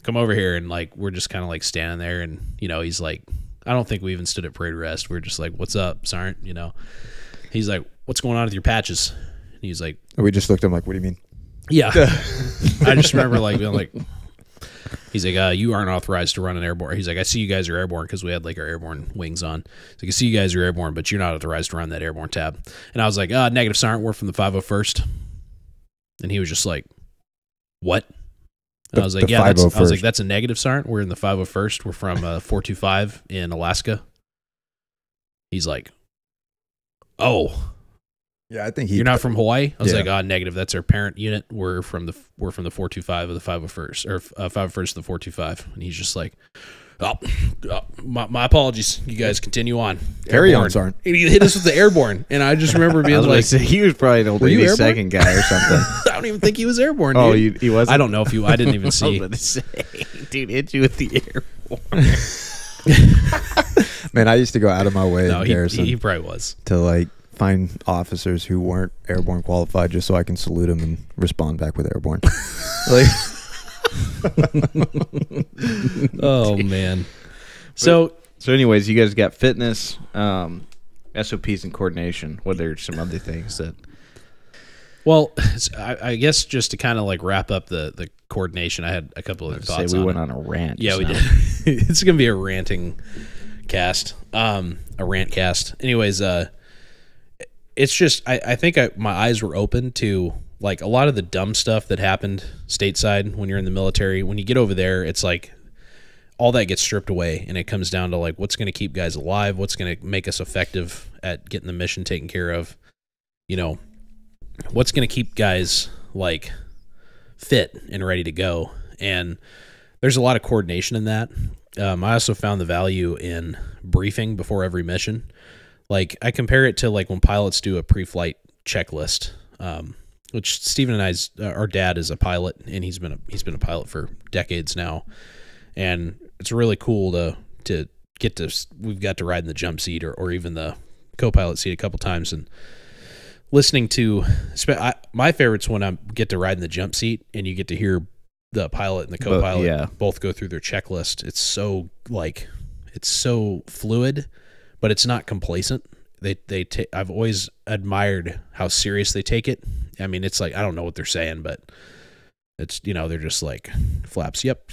come over here. And like, we're just kind of like standing there, and you know, he's like, I don't think we even stood at parade rest. We're just like, what's up, Sergeant? You know, he's like, what's going on with your patches? And he's like, we just looked at him like, what do you mean? Yeah. I just remember like being like, he's like, you aren't authorized to run an airborne. He's like, I see you guys are airborne, because we had like our airborne wings on. He's like, I see you guys are airborne, but you're not authorized to run that airborne tab. And I was like, negative, Sergeant, we're from the 501st. And he was just like, what? And I was like, yeah, that's a negative, Sergeant. We're in the 501st. We're from 425 in Alaska. He's like, oh. Yeah, I think you're not from Hawaii. I was like, negative. That's our parent unit. We're from the 425 of the 501st, or 501st of the 425. And he's just like, my apologies. You guys continue on. Carry on, Sergeant. He hit us with the airborne, and I just remember being like, he was probably an old 82nd guy or something. I don't even think he was airborne. Dude. Oh, he wasn't. I don't know if I didn't even see. I was about to say, dude, hit you with the airborne. Man, I used to go out of my way in garrison. He probably was to like find officers who weren't airborne qualified just so I can salute them and respond back with airborne. Like, oh man. So anyways, you guys got fitness, SOPs, and coordination. What are some other things that? Well, I guess just to kind of like wrap up the coordination, I had a couple of thoughts. We went on a rant. Yeah, we did. It's gonna be a ranting cast, a rant cast. Anyways, it's just I think my eyes were open to like a lot of the dumb stuff that happened stateside when you're in the military. When you get over there, it's like all that gets stripped away, and it comes down to like what's going to keep guys alive, what's going to make us effective at getting the mission taken care of, you know, what's going to keep guys like fit and ready to go. And there's a lot of coordination in that. I also found the value in briefing before every mission. Like I compare it to like when pilots do a pre-flight checklist, which Stephen and our dad is a pilot, and he's been a pilot for decades now, and it's really cool to get to. We've got to ride in the jump seat or even the co-pilot seat a couple times, and listening to my favorite's when I get to ride in the jump seat and you get to hear the pilot and the co-pilot both go through their checklist. It's so fluid, but it's not complacent. I've always admired how serious they take it. I mean, it's like, I don't know what they're saying, but it's, you know, they're just like flaps. Yep.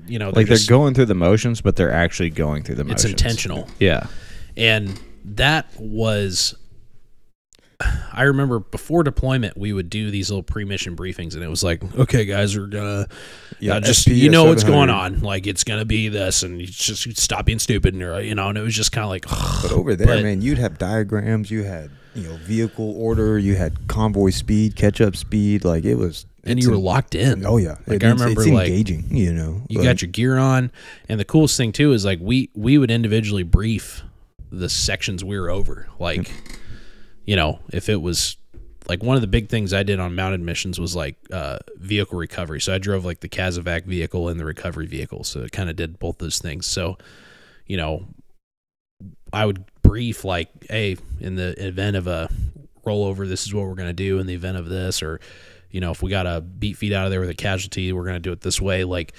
You know, they're going through the motions, but they're actually going through the motions. It's intentional. Yeah. And that was, I remember before deployment, we would do these little pre-mission briefings, and it was like, okay, guys, we're gonna just, you know, what's going on. Like, it's gonna be this, and you just stop being stupid, and you know, and it was just kind of like. But over there, man, you'd have diagrams, you had, you know, vehicle order, you had convoy speed, catch-up speed, like it was. And you were locked in. Oh yeah, like I remember, it's engaging. Like, you know, you got your gear on, and the coolest thing too is like we would individually brief the sections we were over, like. You know, if it was like one of the big things I did on mounted missions was like vehicle recovery. So I drove like the Kazovac vehicle and the recovery vehicle. So it kind of did both those things. So, you know, I would brief like, hey, in the event of a rollover, this is what we're going to do. In the event of this, or, you know, if we got to beat feet out of there with a casualty, we're going to do it this way. Like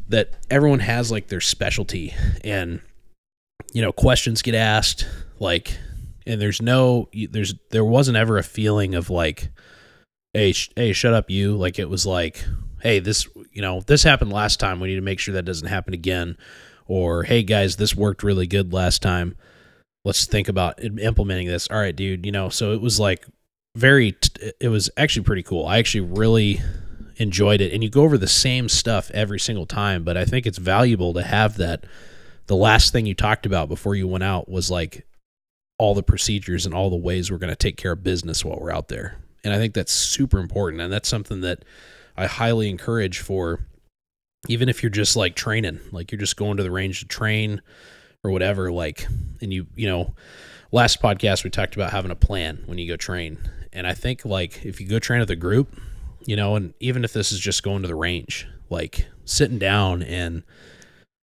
that everyone has like their specialty, and, you know, questions get asked like. And there wasn't ever a feeling of like, hey, shut up, you. Like it was like, hey, this happened last time. We need to make sure that doesn't happen again. Or, hey guys, this worked really good last time. Let's think about implementing this. All right, dude. You know, so it was like it was actually pretty cool. I actually really enjoyed it. And you go over the same stuff every single time, but I think it's valuable to have that. The last thing you talked about before you went out was like, all the procedures and all the ways we're going to take care of business while we're out there. And I think that's super important. And that's something that I highly encourage for, even if you're just like training, like you're just going to the range to train or whatever, like, and you know, last podcast, we talked about having a plan when you go train. And I think like if you go train with a group, you know, and even if this is just going to the range, like sitting down and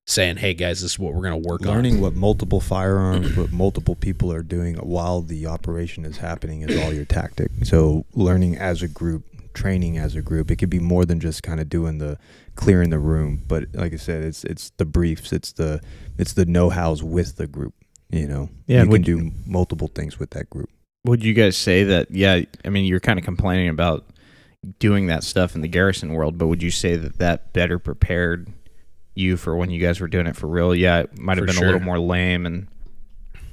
saying, hey guys, this is what we're going to work on. Learning what multiple firearms, what multiple people are doing while the operation is happening is all your tactic. So learning as a group, training as a group, it could be more than just kind of doing the clearing the room. But like I said, it's the briefs, it's the know-hows with the group, you know. Yeah, you can do multiple things with that group. Would you guys say that, yeah, I mean, you're kind of complaining about doing that stuff in the garrison world, but would you say that better prepared you for when you guys were doing it for real? Yeah, it might have been a little more lame,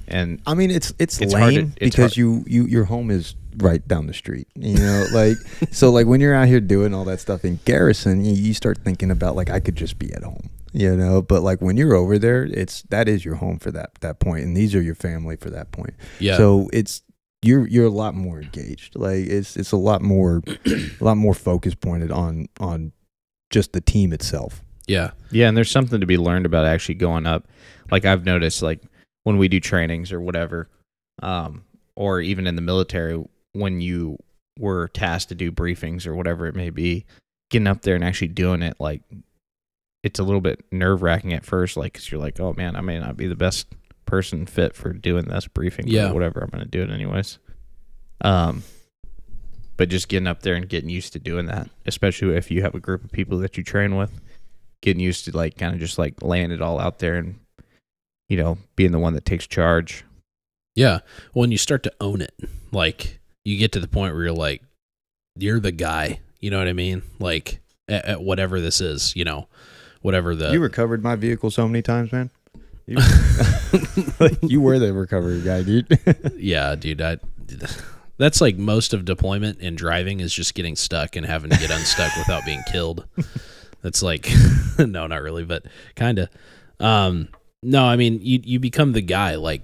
and I mean it's lame because your home is right down the street, like, so like when you're out here doing all that stuff in garrison, you start thinking about like, I could just be at home, but like when you're over there, that is your home for that point, and these are your family for that point. Yeah. So you're a lot more engaged. Like it's a lot more focus pointed on just the team itself. Yeah. Yeah, and there's something to be learned about actually going up. Like I've noticed, like when we do trainings or whatever, or even in the military, when you were tasked to do briefings or whatever it may be, getting up there and actually doing it, like it's a little bit nerve-wracking at first, like, because you're like, oh man, I may not be the best person fit for doing this briefing or whatever. I'm going to do it anyways. But just getting up there and getting used to doing that, especially if you have a group of people that you train with, getting used to like kind of just like laying it all out there and, being the one that takes charge. Yeah. When you start to own it, like you get to the point where you're like, you're the guy, you know what I mean? Like at whatever this is, whatever You recovered my vehicle so many times, man. You were the recovery guy, dude. Yeah, dude. That's like most of deployment and driving is just getting stuck and having to get unstuck without being killed. That's like, no, not really, but kind of. No, I mean, you become the guy, like,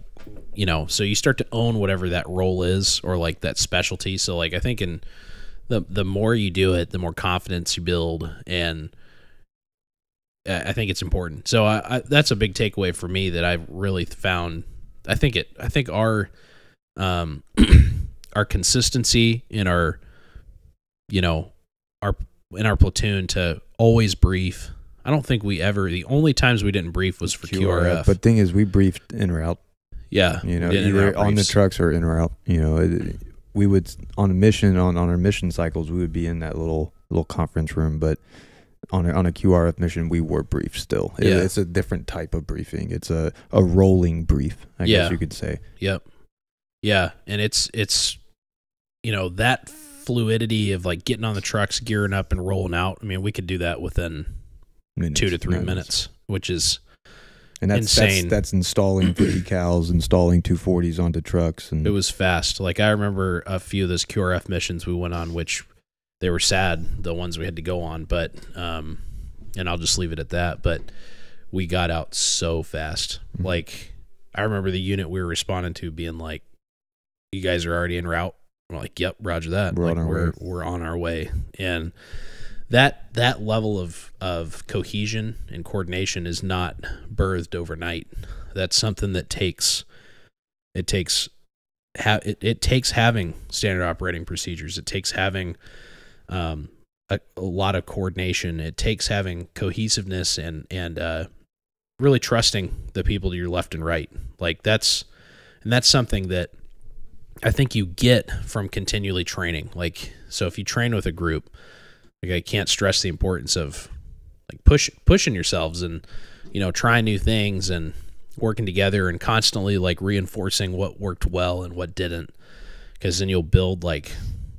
so you start to own whatever that role is or like that specialty. So like, I think in the more you do it, the more confidence you build, and I think it's important. So I that's a big takeaway for me that I've really found. I think our our consistency in our platoon to always brief. I don't think the only times we didn't brief was for QRF. But thing is, we briefed en route. Yeah. Either on the trucks or en route. We would, on a mission, on our mission cycles, we would be in that little conference room, but on a QRF mission, we were briefed still. It's a different type of briefing. It's a rolling brief, I guess you could say. Yep. Yeah. And it's that fluidity of like getting on the trucks, gearing up and rolling out. I mean, we could do that within 2 to 3 minutes, which is insane. That's installing 50 cals, installing 240s onto trucks. And it was fast. Like I remember a few of those QRF missions we went on, which they were sad, the ones we had to go on, but, and I'll just leave it at that, but we got out so fast. Mm-hmm. Like I remember the unit we were responding to being like, you guys are already en route. We're like, yep, roger that. We're on our way. And that level of cohesion and coordination is not birthed overnight. That's something that takes having standard operating procedures. It takes having a lot of coordination. It takes having cohesiveness and really trusting the people to your left and right. Like that's something that I think you get from continually training. Like, so if you train with a group, like I can't stress the importance of like pushing yourselves and, trying new things and working together and constantly like reinforcing what worked well and what didn't. Cause then you'll build like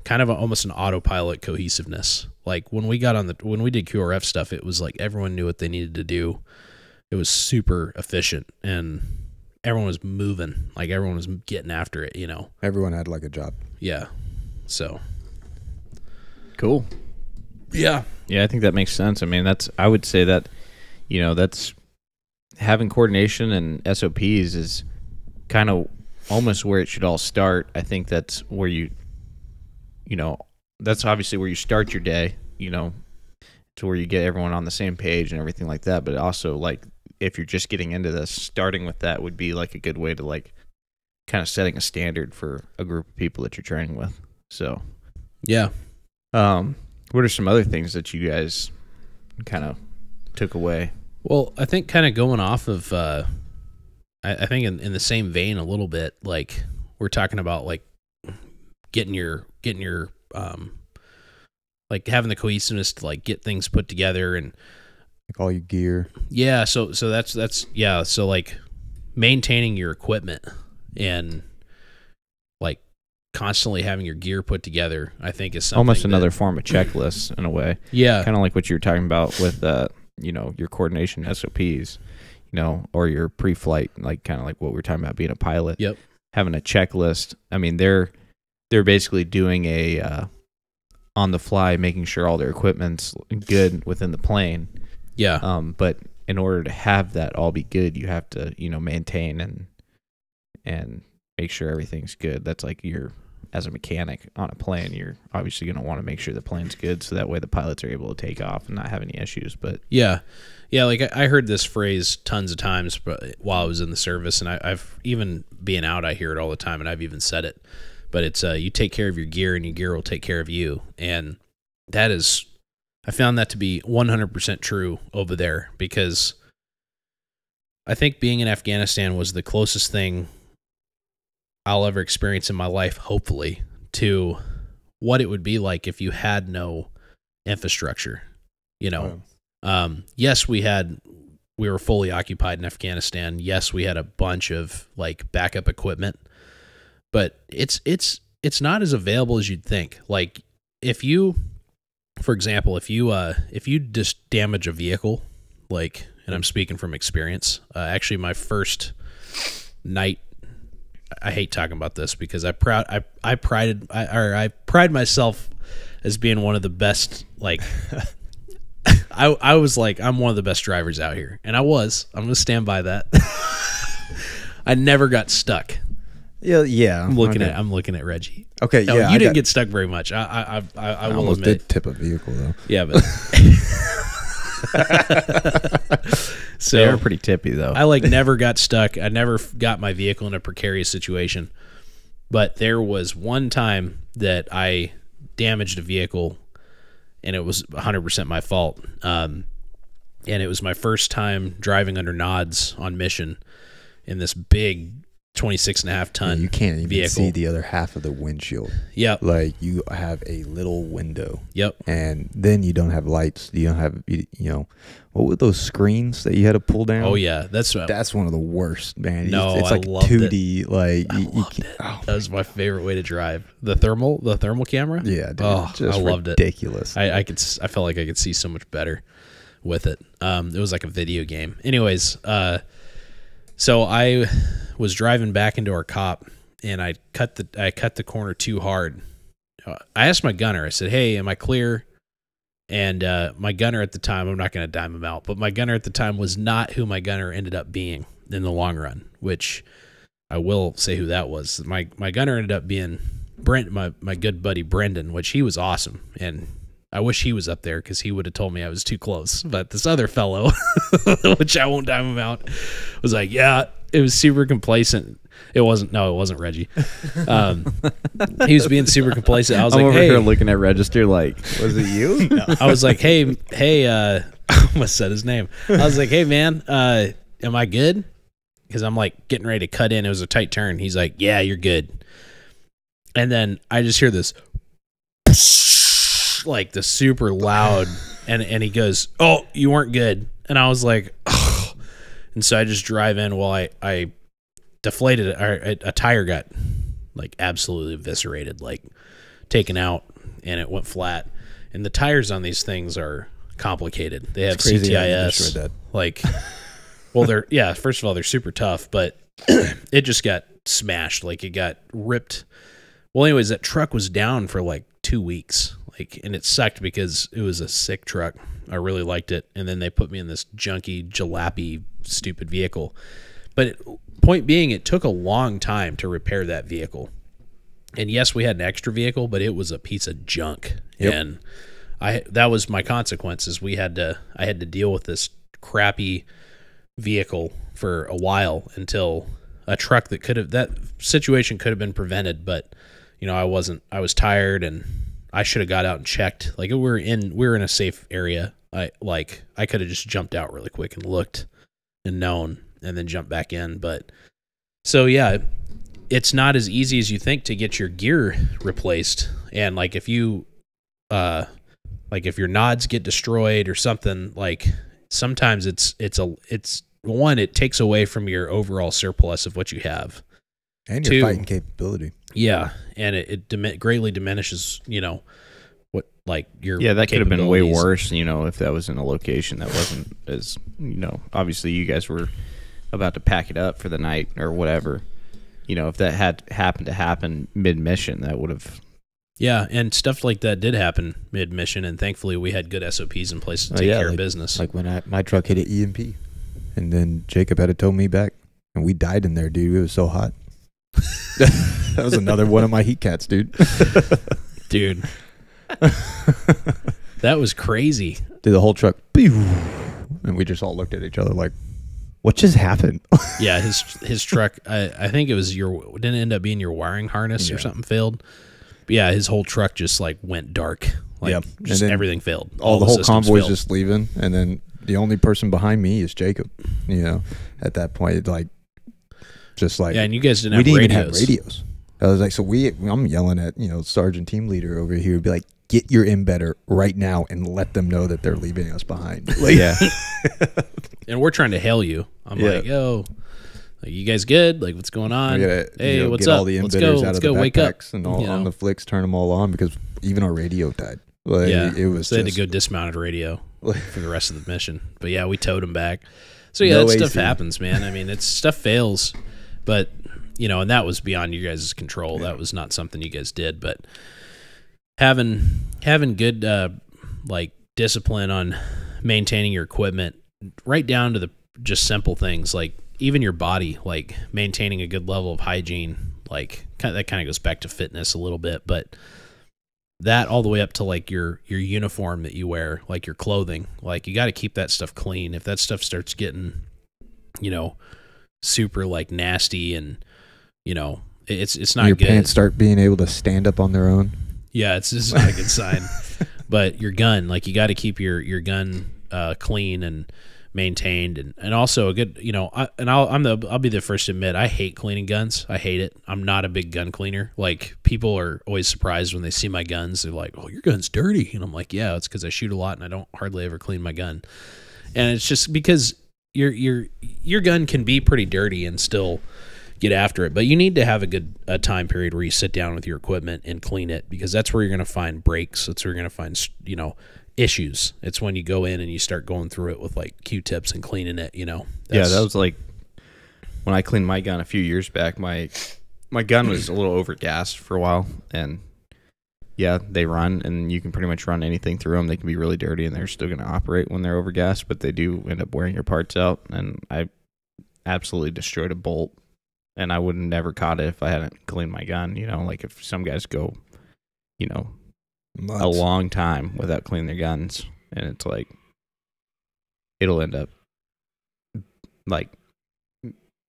kind of almost an autopilot cohesiveness. Like when we did QRF stuff, it was like everyone knew what they needed to do. It was super efficient and everyone was moving, like everyone was getting after it, Everyone had like a job. Yeah. So. Cool. Yeah. Yeah, I think that makes sense. I mean, I would say that, that's having coordination and SOPs is kind of almost where it should all start. I think that's where that's obviously where you start your day, to where you get everyone on the same page and everything like that. But also, like, if you're just getting into this, starting with that would be like a good way to like kind of setting a standard for a group of people that you're training with. So, yeah. What are some other things that you guys kind of took away? Well, I think kind of going off of, I think in the same vein a little bit, like we're talking about like getting your like having the cohesiveness to like get things put together and like all your gear. Yeah. So that's yeah. So like maintaining your equipment and like constantly having your gear put together, I think is something almost another form of checklist in a way. Yeah. Kind of like what you were talking about with, your coordination SOPs, or your pre-flight, like kind of like what we were talking about being a pilot. Yep. Having a checklist. I mean, they're they're basically doing a on the fly, making sure all their equipment's good within the plane. Yeah. But in order to have that all be good, you have to, maintain and make sure everything's good. That's like as a mechanic on a plane, you're obviously going to want to make sure the plane's good, so that way the pilots are able to take off and not have any issues. But yeah, like I heard this phrase tons of times, but while I was in the service, and I've even being out, I hear it all the time, and I've even said it. But it's you take care of your gear, and your gear will take care of you, and that is, I found that to be 100% true over there, because I think being in Afghanistan was the closest thing I'll ever experience in my life, hopefully, to what it would be like if you had no infrastructure. Yes, we were fully occupied in Afghanistan. Yes, we had a bunch of like backup equipment, but it's not as available as you'd think. Like for example, if you just damage a vehicle, like, and I'm speaking from experience, actually my first night, I hate talking about this because I pride myself as being one of the best. Like, I was like, I'm one of the best drivers out here, and I'm gonna stand by that. I never got stuck. Yeah. I'm looking at Reggie. Okay, no, you didn't get stuck very much. I will almost admit. did tip a vehicle though. Yeah, but so they were pretty tippy though. I never got stuck. I never got my vehicle in a precarious situation. But there was one time that I damaged a vehicle, and it was 100% my fault. And it was my first time driving under nods on mission in this big 26.5-ton you can't even vehicle. see the other half of the windshield. Yep. Like, you have a little window. Yep. And then you don't have lights. You don't have, what were those screens that you had to pull down? Oh yeah, that's one of the worst, man. No, it's like I loved 2D. It. Like, I loved it. That was my favorite way to drive. The thermal camera. Yeah, dude, oh, just I loved ridiculous. it. I felt like I could see so much better with it. It was like a video game. Anyways, so I was driving back into our cop, and I cut the corner too hard. I asked my gunner. I said, "Hey, am I clear?" And my gunner at the time, I'm not going to dime him out, but my gunner at the time was not who my gunner ended up being in the long run, which I will say who that was. My gunner ended up being Brent, my good buddy Brendan, which he was awesome, and I wish he was up there because he would have told me I was too close. But this other fellow, which I won't dime him out, was like, yeah, it was super complacent. It wasn't Reggie. He was being super complacent. I was like, over hey, here looking at register like, was it you? No. I was like, hey, I almost said his name. I was like, hey, man, am I good? Because I'm like getting ready to cut in. It was a tight turn. He's like, yeah, you're good. And then I just hear this, like the super loud, and he goes, oh, you weren't good. And I was like, oh. And so I just drive in while I deflated it, or a tire got like absolutely eviscerated, like taken out, and it went flat. And the tires on these things are complicated. They have CTIS. Like, well, first of all, they're super tough, but it just got smashed. Like, it got ripped. Well, anyways, that truck was down for like 2 weeks. Like, and it sucked because it was a sick truck. I really liked it. And then they put me in this junky, jalopy, stupid vehicle. But point being, it took a long time to repair that vehicle. And yes, we had an extra vehicle, but it was a piece of junk. Yep. And that was my consequences. I had to deal with this crappy vehicle for a while until a truck that situation could have been prevented. But, I was tired, and I should have got out and checked. Like, we were in a safe area. I could have just jumped out really quick and looked and known, and then jumped back in. But so yeah, it's not as easy as you think to get your gear replaced. And like, if your nods get destroyed or something, like, sometimes it takes away from your overall surplus of what you have. And your fighting capability. Yeah, and it greatly diminishes, what, like, your that could have been way worse, if that was in a location that wasn't as, obviously you guys were about to pack it up for the night or whatever. if that had happened to happen mid-mission, that would have... Yeah, and stuff like that did happen mid-mission, and thankfully we had good SOPs in place to take care of business. Like when my truck hit an EMP, and then Jacob had to tow me back, and we died in there, dude. It was so hot. That was another one of my heat cats, dude. Dude. That was crazy. Dude, the whole truck, and we just all looked at each other like, what just happened? Yeah, his truck, I think it was didn't it end up being your wiring harness or something failed? But yeah, his whole truck just like went dark. Like just everything failed. All the whole convoy's just leaving, and then the only person behind me is Jacob. At that point, like, just like, yeah, and you guys didn't have radios. We didn't even have radios. I was like, so I'm yelling at sergeant team leader over here, be like, get your embedder right now and let them know that they're leaving us behind. Like, yeah. And we're trying to hail you. I'm like, yo, like, you guys good? Like, what's going on? Hey, what's get up? all the Let's embedders go. out Let's of go. the Wake up. backpacks and all on the flicks, turn them all on, because even our radio died. Like, it was. So they had to go dismounted radio for the rest of the mission. But yeah, we towed them back. So yeah, that stuff happens, man. I mean, stuff fails, but and that was beyond you guys' control. That was not something you guys did. But having good like discipline on maintaining your equipment, right down to the just simple things like even your body, like maintaining a good level of hygiene, like that kind of goes back to fitness a little bit, but that all the way up to like your uniform that you wear, like your clothing, like you got to keep that stuff clean. If that stuff starts getting, super like nasty and it's not your good. Pants start being able to stand up on their own. Yeah, it's not a good sign. But your gun, like you got to keep your gun clean and maintained, and also a good, I'll be the first to admit I hate cleaning guns. I hate it. I'm not a big gun cleaner. Like, people are always surprised when they see my guns. They're like, "Oh, your gun's dirty," and I'm like, "Yeah, it's because I shoot a lot and I don't hardly ever clean my gun." And it's just because your gun can be pretty dirty and still get after it, but you need to have a time period where you sit down with your equipment and clean it, because that's where you're going to find breaks. That's where you're going to find issues. It's when you go in and you start going through it with like Q-tips and cleaning it. Yeah, that was like when I cleaned my gun a few years back. My gun was a little overgassed for a while, and yeah, they run, and you can pretty much run anything through them. They can be really dirty, and they're still going to operate when they're overgassed, but they do end up wearing your parts out. And I absolutely destroyed a bolt, and I would have never caught it if I hadn't cleaned my gun. Like if some guys go, Months. a long time without cleaning their guns, and it's like it'll end up like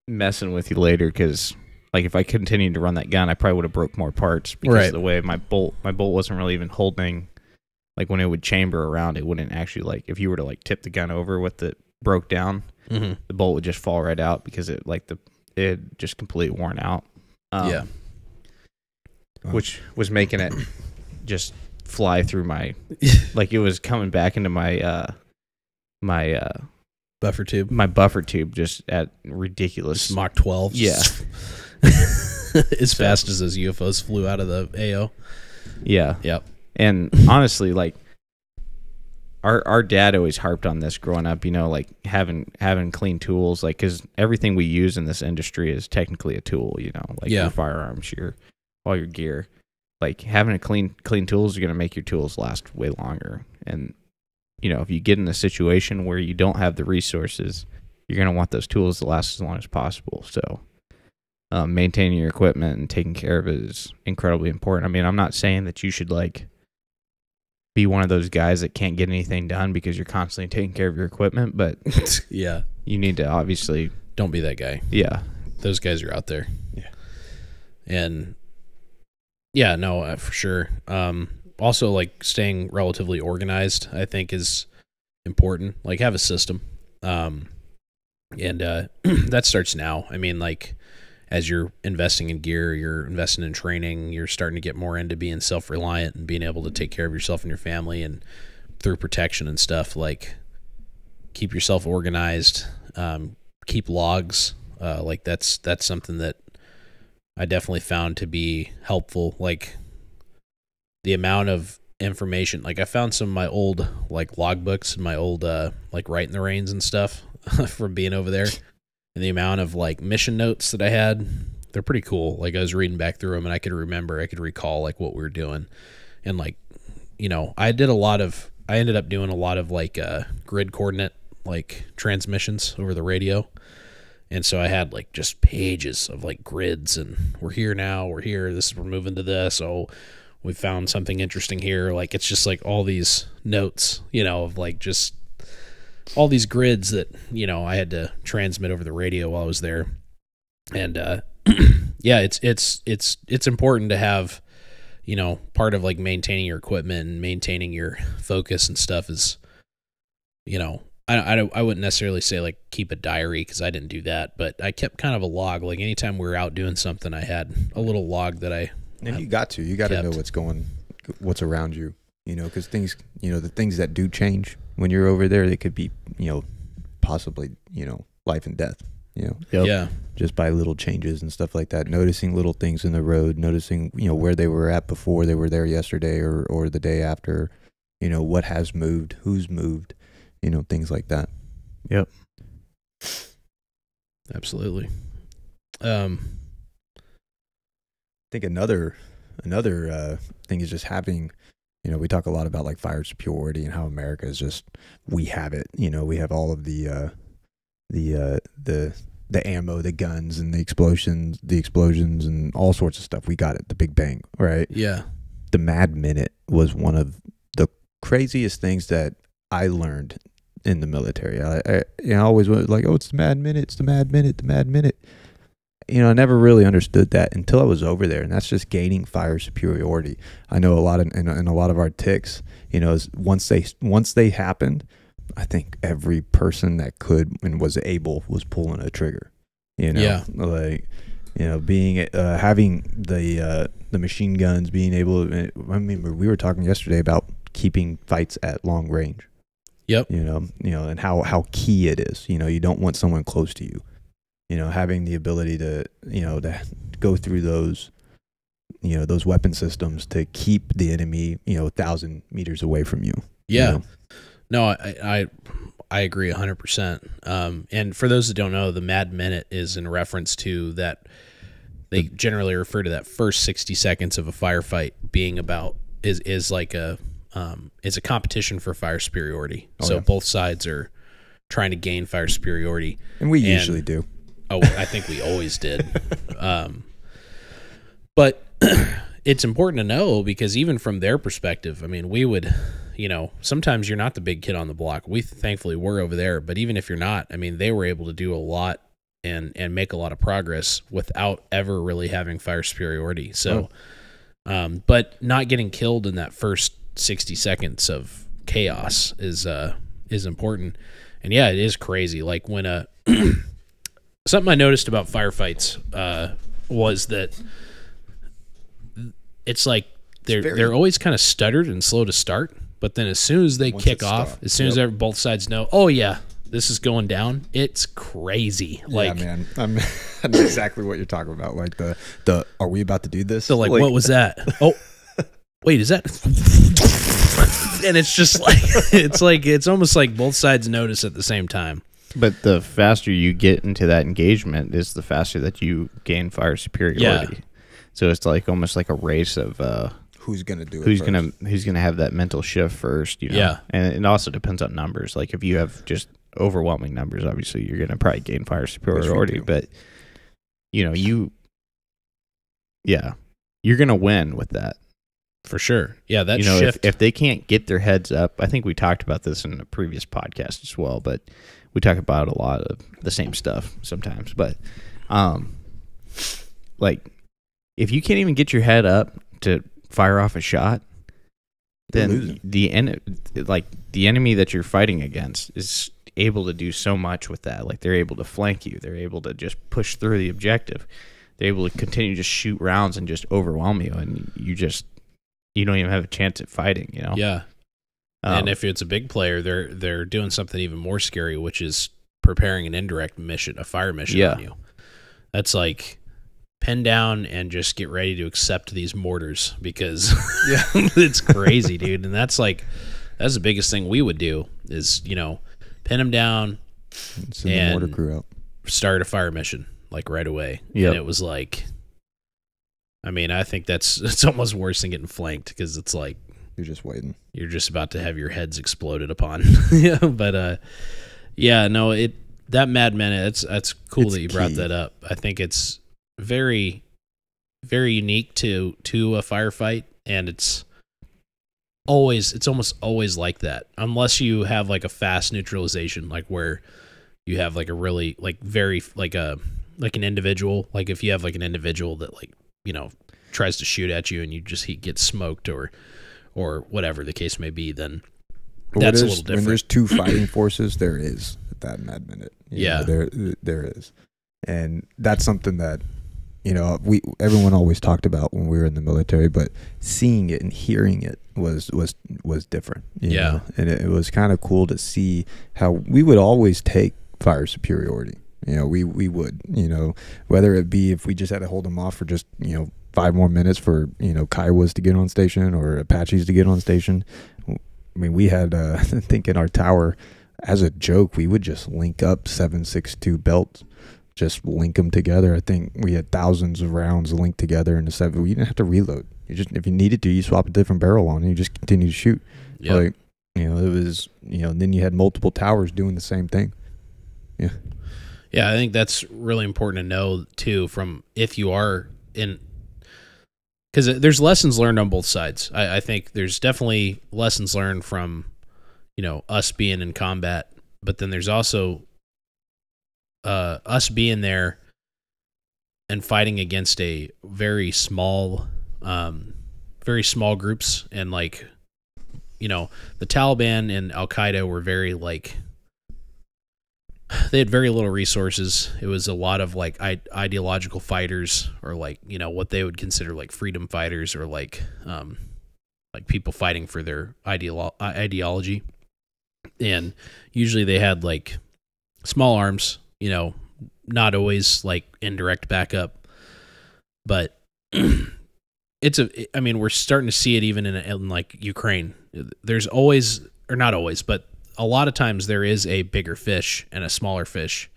messing with you later, because like if I continued to run that gun, I probably would have broke more parts, because of the way my bolt wasn't really even holding. Like when it would chamber around, it wouldn't actually, like if you were to like tip the gun over with it broke down, the bolt would just fall right out, because it just completely worn out. Which was making it just fly through my like it was coming back into my buffer tube. My buffer tube just at ridiculous Mach 12. Yeah. As fast as those UFOs flew out of the AO. Yeah. Yep. And honestly, like our dad always harped on this growing up, like having clean tools, like, because everything we use in this industry is technically a tool, like your firearms, all your gear. Like having a clean tools are going to make your tools last way longer. And if you get in a situation where you don't have the resources, you're going to want those tools to last as long as possible. So maintaining your equipment and taking care of it is incredibly important. I mean, I'm not saying that you should like be one of those guys that can't get anything done because you're constantly taking care of your equipment, but yeah, you need to obviously don't be that guy. Yeah. Those guys are out there. Yeah. And yeah, no, for sure. Also, like staying relatively organized, I think, is important. Like have a system. And that starts now. I mean, like as you're investing in gear, you're investing in training, you're starting to get more into being self-reliant and being able to take care of yourself and your family, and through protection and stuff, like keep yourself organized, keep logs. Like that's something that I definitely found to be helpful. Like the amount of information, like I found some of my old like logbooks and my old like Right in the Reins and stuff from being over there, and the amount of like mission notes that I had they're pretty cool. Like I was reading back through them and I could recall like what we were doing. And like, you know, I ended up doing a lot of like grid coordinate like transmissions over the radio. And so I had like just pages of like grids and we're here now, we're here, we're moving to this. Oh, we found something interesting here. Like it's just like all these notes, you know, of like just all these grids that, you know, I had to transmit over the radio while I was there. And yeah, it's important to have, you know, part of like maintaining your equipment and maintaining your focus and stuff is, you know, I wouldn't necessarily say like keep a diary because I didn't do that, but I kept kind of a log. Like anytime we were out doing something, I had a little log that And you got to know what's around you, you know, because things, you know, the things that do change when you're over there, they could be, you know, possibly, you know, life and death, you know. Yep. Yeah. Just by little changes and stuff like that, noticing little things in the road, noticing, you know, where they were at before they were there yesterday or the day after, you know, what has moved, who's moved, you know, things like that. Yep. Absolutely. I think another thing is just having, you know, we talk a lot about like fire superiority and how America is just, we have it, you know, we have all of the ammo, the guns and the explosions and all sorts of stuff. We got it, the Big Bang, right? Yeah. The Mad Minute was one of the craziest things that I learned in the military. I always was like, oh, it's the Mad Minute, it's the Mad Minute, the Mad Minute. You know, I never really understood that until I was over there, and that's just gaining fire superiority. I know a lot of in a lot of our ticks, you know, once they happened, I think every person that could and was able was pulling a trigger. You know, Yeah. like, you know, being having the machine guns, being able to, I mean, we were talking yesterday about keeping fights at long range. Yep. You know, and how key it is. You know, you don't want someone close to you. You know, having the ability to, you know, to go through those, you know, those weapon systems to keep the enemy, you know, 1,000 meters away from you. Yeah. You know? No, I agree 100%. And for those that don't know, the Mad Minute is in reference to that. They generally refer to that first 60 seconds of a firefight being about is like it's a competition for fire superiority. Oh, so yeah. both sides are trying to gain fire superiority. And we usually do. Oh, I think we always did. But it's important to know because even from their perspective, I mean, we would, you know, sometimes you're not the big kid on the block. We thankfully were over there, but even if you're not, I mean, they were able to do a lot and make a lot of progress without ever really having fire superiority. So, but not getting killed in that first 60 seconds of chaos is important. And yeah, it is crazy. Like when something I noticed about firefights was that it's like they're always kind of stuttered and slow to start, but then as soon as they kick off, as soon as both sides know, oh yeah, this is going down, it's crazy. Like, yeah, man, I know exactly what you're talking about. Like the are we about to do this? So like what was that? Oh, wait, is that? And it's just like it's almost like both sides notice at the same time. But the faster you get into that engagement is the faster that you gain fire superiority. Yeah. So it's like almost like a race of who's gonna do it? who's gonna have that mental shift first. You know? Yeah. And it also depends on numbers. Like if you have just overwhelming numbers, obviously you're gonna probably gain fire superiority. But you know you're gonna win with that. For sure. Yeah, that shift. If they can't get their heads up, I think we talked about this in a previous podcast as well, but we talk about a lot of the same stuff sometimes. But like if you can't even get your head up to fire off a shot, then the enemy that you're fighting against is able to do so much with that. Like they're able to flank you. They're able to just push through the objective. They're able to continue to just shoot rounds and just overwhelm you, and you don't even have a chance at fighting, you know? Yeah. And if it's a big player, they're doing something even more scary, which is preparing an indirect mission, a fire mission on you. That's like pin down and just get ready to accept these mortars because it's crazy, dude. And that's the biggest thing we would do is, you know, pin them down send the mortar crew out. Start a fire mission. like right away. Yep. And it was like, I mean, I think it's almost worse than getting flanked, because it's like You're just waiting. you're just about to have your heads exploded upon. Yeah, but yeah, no, that Mad Minute, that's cool It's that you brought key. that up. I think it's very, very unique to a firefight, and it's almost always like that, unless you have like a fast neutralization, like where you have like a really like very like an individual, like if you have like an individual that like, you know, tries to shoot at you and he gets smoked or whatever the case may be, then that's a little different. When there's two fighting forces, there is that Mad Minute. You Yeah. know, there is, and that's something that, you know, everyone always talked about when we were in the military, but seeing it and hearing it was different. You know? And it was kind of cool to see how we would always take fire superiority. You know, we would, you know, whether it be if we just had to hold them off for just, you know, 5 more minutes for, you know, Kiowas to get on station or Apaches to get on station. I mean, we had, I think in our tower, as a joke, we would just link up 7.62 belts, just link them together. I think we had thousands of rounds linked together in the 7. We didn't have to reload. You just, if you needed to, you swap a different barrel on and you just continue to shoot. Yep. Like, you know, it was, you know, and then you had multiple towers doing the same thing. Yeah. Yeah, I think that's really important to know too, from if you are in, because there's lessons learned on both sides. I think there's definitely lessons learned from, you know, us being in combat, but then there's also us being there and fighting against a very small groups, and like, you know, the Taliban and Al Qaeda were very like, they had very little resources. It was a lot of like ideological fighters, or like, you know, what they would consider like freedom fighters, or like people fighting for their ideology. And usually they had like small arms, you know, not always like indirect backup, but I mean, we're starting to see it even in like Ukraine. There's always, or not always, but a lot of times there is a bigger fish and a smaller fish.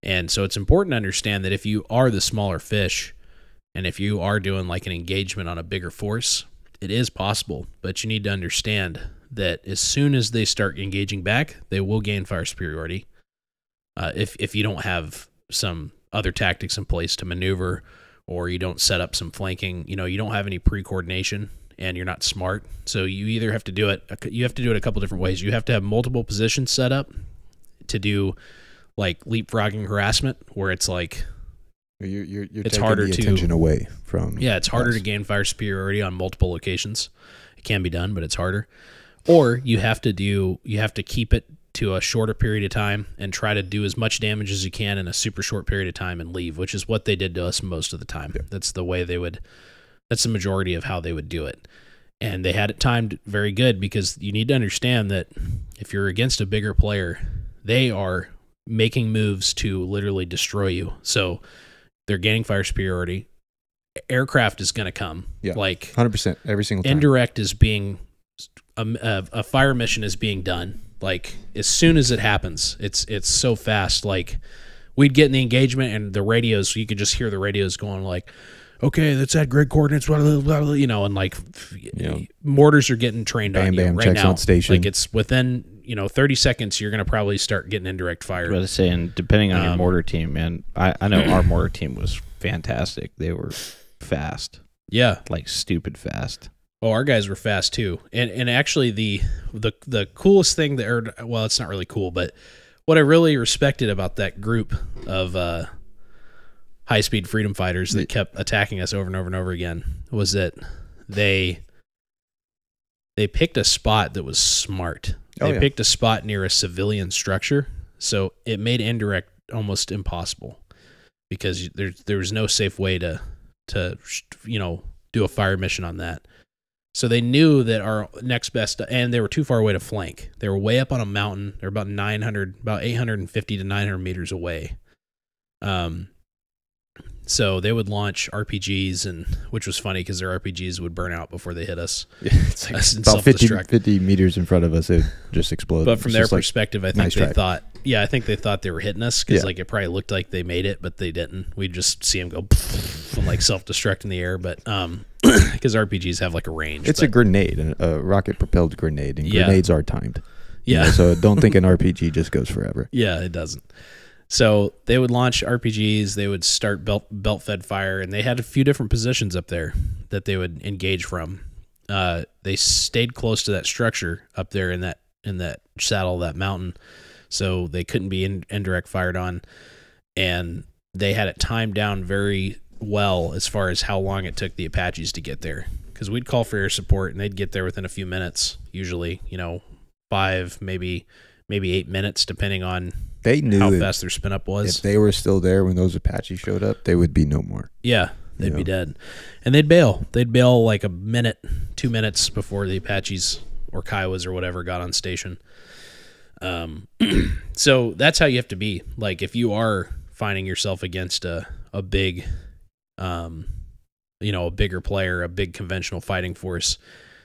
And so it's important to understand that if you are the smaller fish, and if you are doing like an engagement on a bigger force, it is possible, but you need to understand that as soon as they start engaging back, they will gain fire superiority. If you don't have some other tactics in place to maneuver, or you don't set up some flanking, you know, you don't have any pre-coordination, and you're not smart. So you either have to do it, a couple different ways. You have to have multiple positions set up to do like leapfrogging harassment, where it's like, You're it's taking harder the to attention away from. Yeah, it's harder to gain fire superiority on multiple locations. It can be done, but it's harder. Or you have to keep it to a shorter period of time and try to do as much damage as you can in a super short period of time and leave, which is what they did to us most of the time. Yeah. That's the majority of how they would do it. And they had it timed very good, because you need to understand that if you're against a bigger player, they are making moves to literally destroy you. So they're gaining fire superiority. Aircraft is going to come. Yeah, like 100% every single time. Indirect is being, a fire mission is being done. Like as soon as it happens, it's so fast. Like we'd get in the engagement and the radios, you could just hear the radios going like, okay, that's at grid coordinates, blah, blah, blah, blah, you know, and like mortars are getting trained on you right checks now. On station. Like it's within, 30 seconds, you're going to probably start getting indirect fire. I was about to say, and depending on your mortar team, man, I know our mortar team was fantastic. They were fast. Yeah. Like stupid fast. Oh, our guys were fast too. And actually the coolest thing well, it's not really cool, but what I really respected about that group of high-speed freedom fighters that kept attacking us over and over and over again was that they picked a spot that was smart. They picked a spot near a civilian structure, so it made indirect almost impossible, because there was no safe way to do a fire mission on that. So they knew that our next best, and they were too far away to flank. They were way up on a mountain. They're about 850 to 900 meters away. So they would launch RPGs, and which was funny because their RPGs would burn out before they hit us. Yeah, it's like about 50 meters in front of us, it just exploded. But from their perspective, I think they thought, they were hitting us because like it probably looked like they made it, but they didn't. We'd just see them go and like self-destruct in the air. But because RPGs have like a range. It's a grenade, a rocket-propelled grenade, and grenades are timed. Yeah. So don't think an RPG just goes forever. Yeah, it doesn't. So they would launch RPGs, they would start belt-fed fire, and they had a few different positions up there that they would engage from. They stayed close to that structure up there in that saddle, that mountain, so they couldn't be indirect fired on, and they had it timed down very well as far as how long it took the Apaches to get there, because we'd call for air support, and they'd get there within a few minutes, usually, 5, maybe 8 minutes, depending on they knew how fast their spin up was. If they were still there when those Apaches showed up, they would be no more. Yeah, they'd be dead. And they'd bail. They'd bail like a minute, 2 minutes before the Apaches or Kiowas or whatever got on station. So that's how you have to be. Like if you are finding yourself against a big, a bigger player, a big conventional fighting force,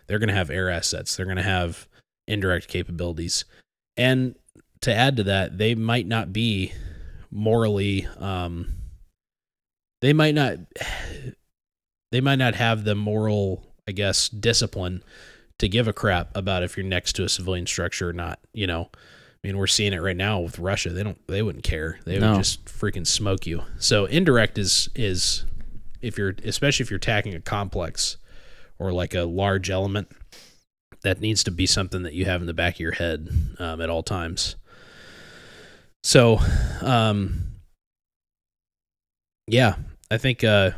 they're going to have air assets. They're going to have indirect capabilities. And to add to that, they might not be morally, they might not have the moral, I guess, discipline to give a crap about if you're next to a civilian structure or not. I mean, we're seeing it right now with Russia. They wouldn't care. They would just freaking smoke you. So indirect is especially if you're attacking a complex or like a large element, that needs to be something that you have in the back of your head at all times. So, I think, fire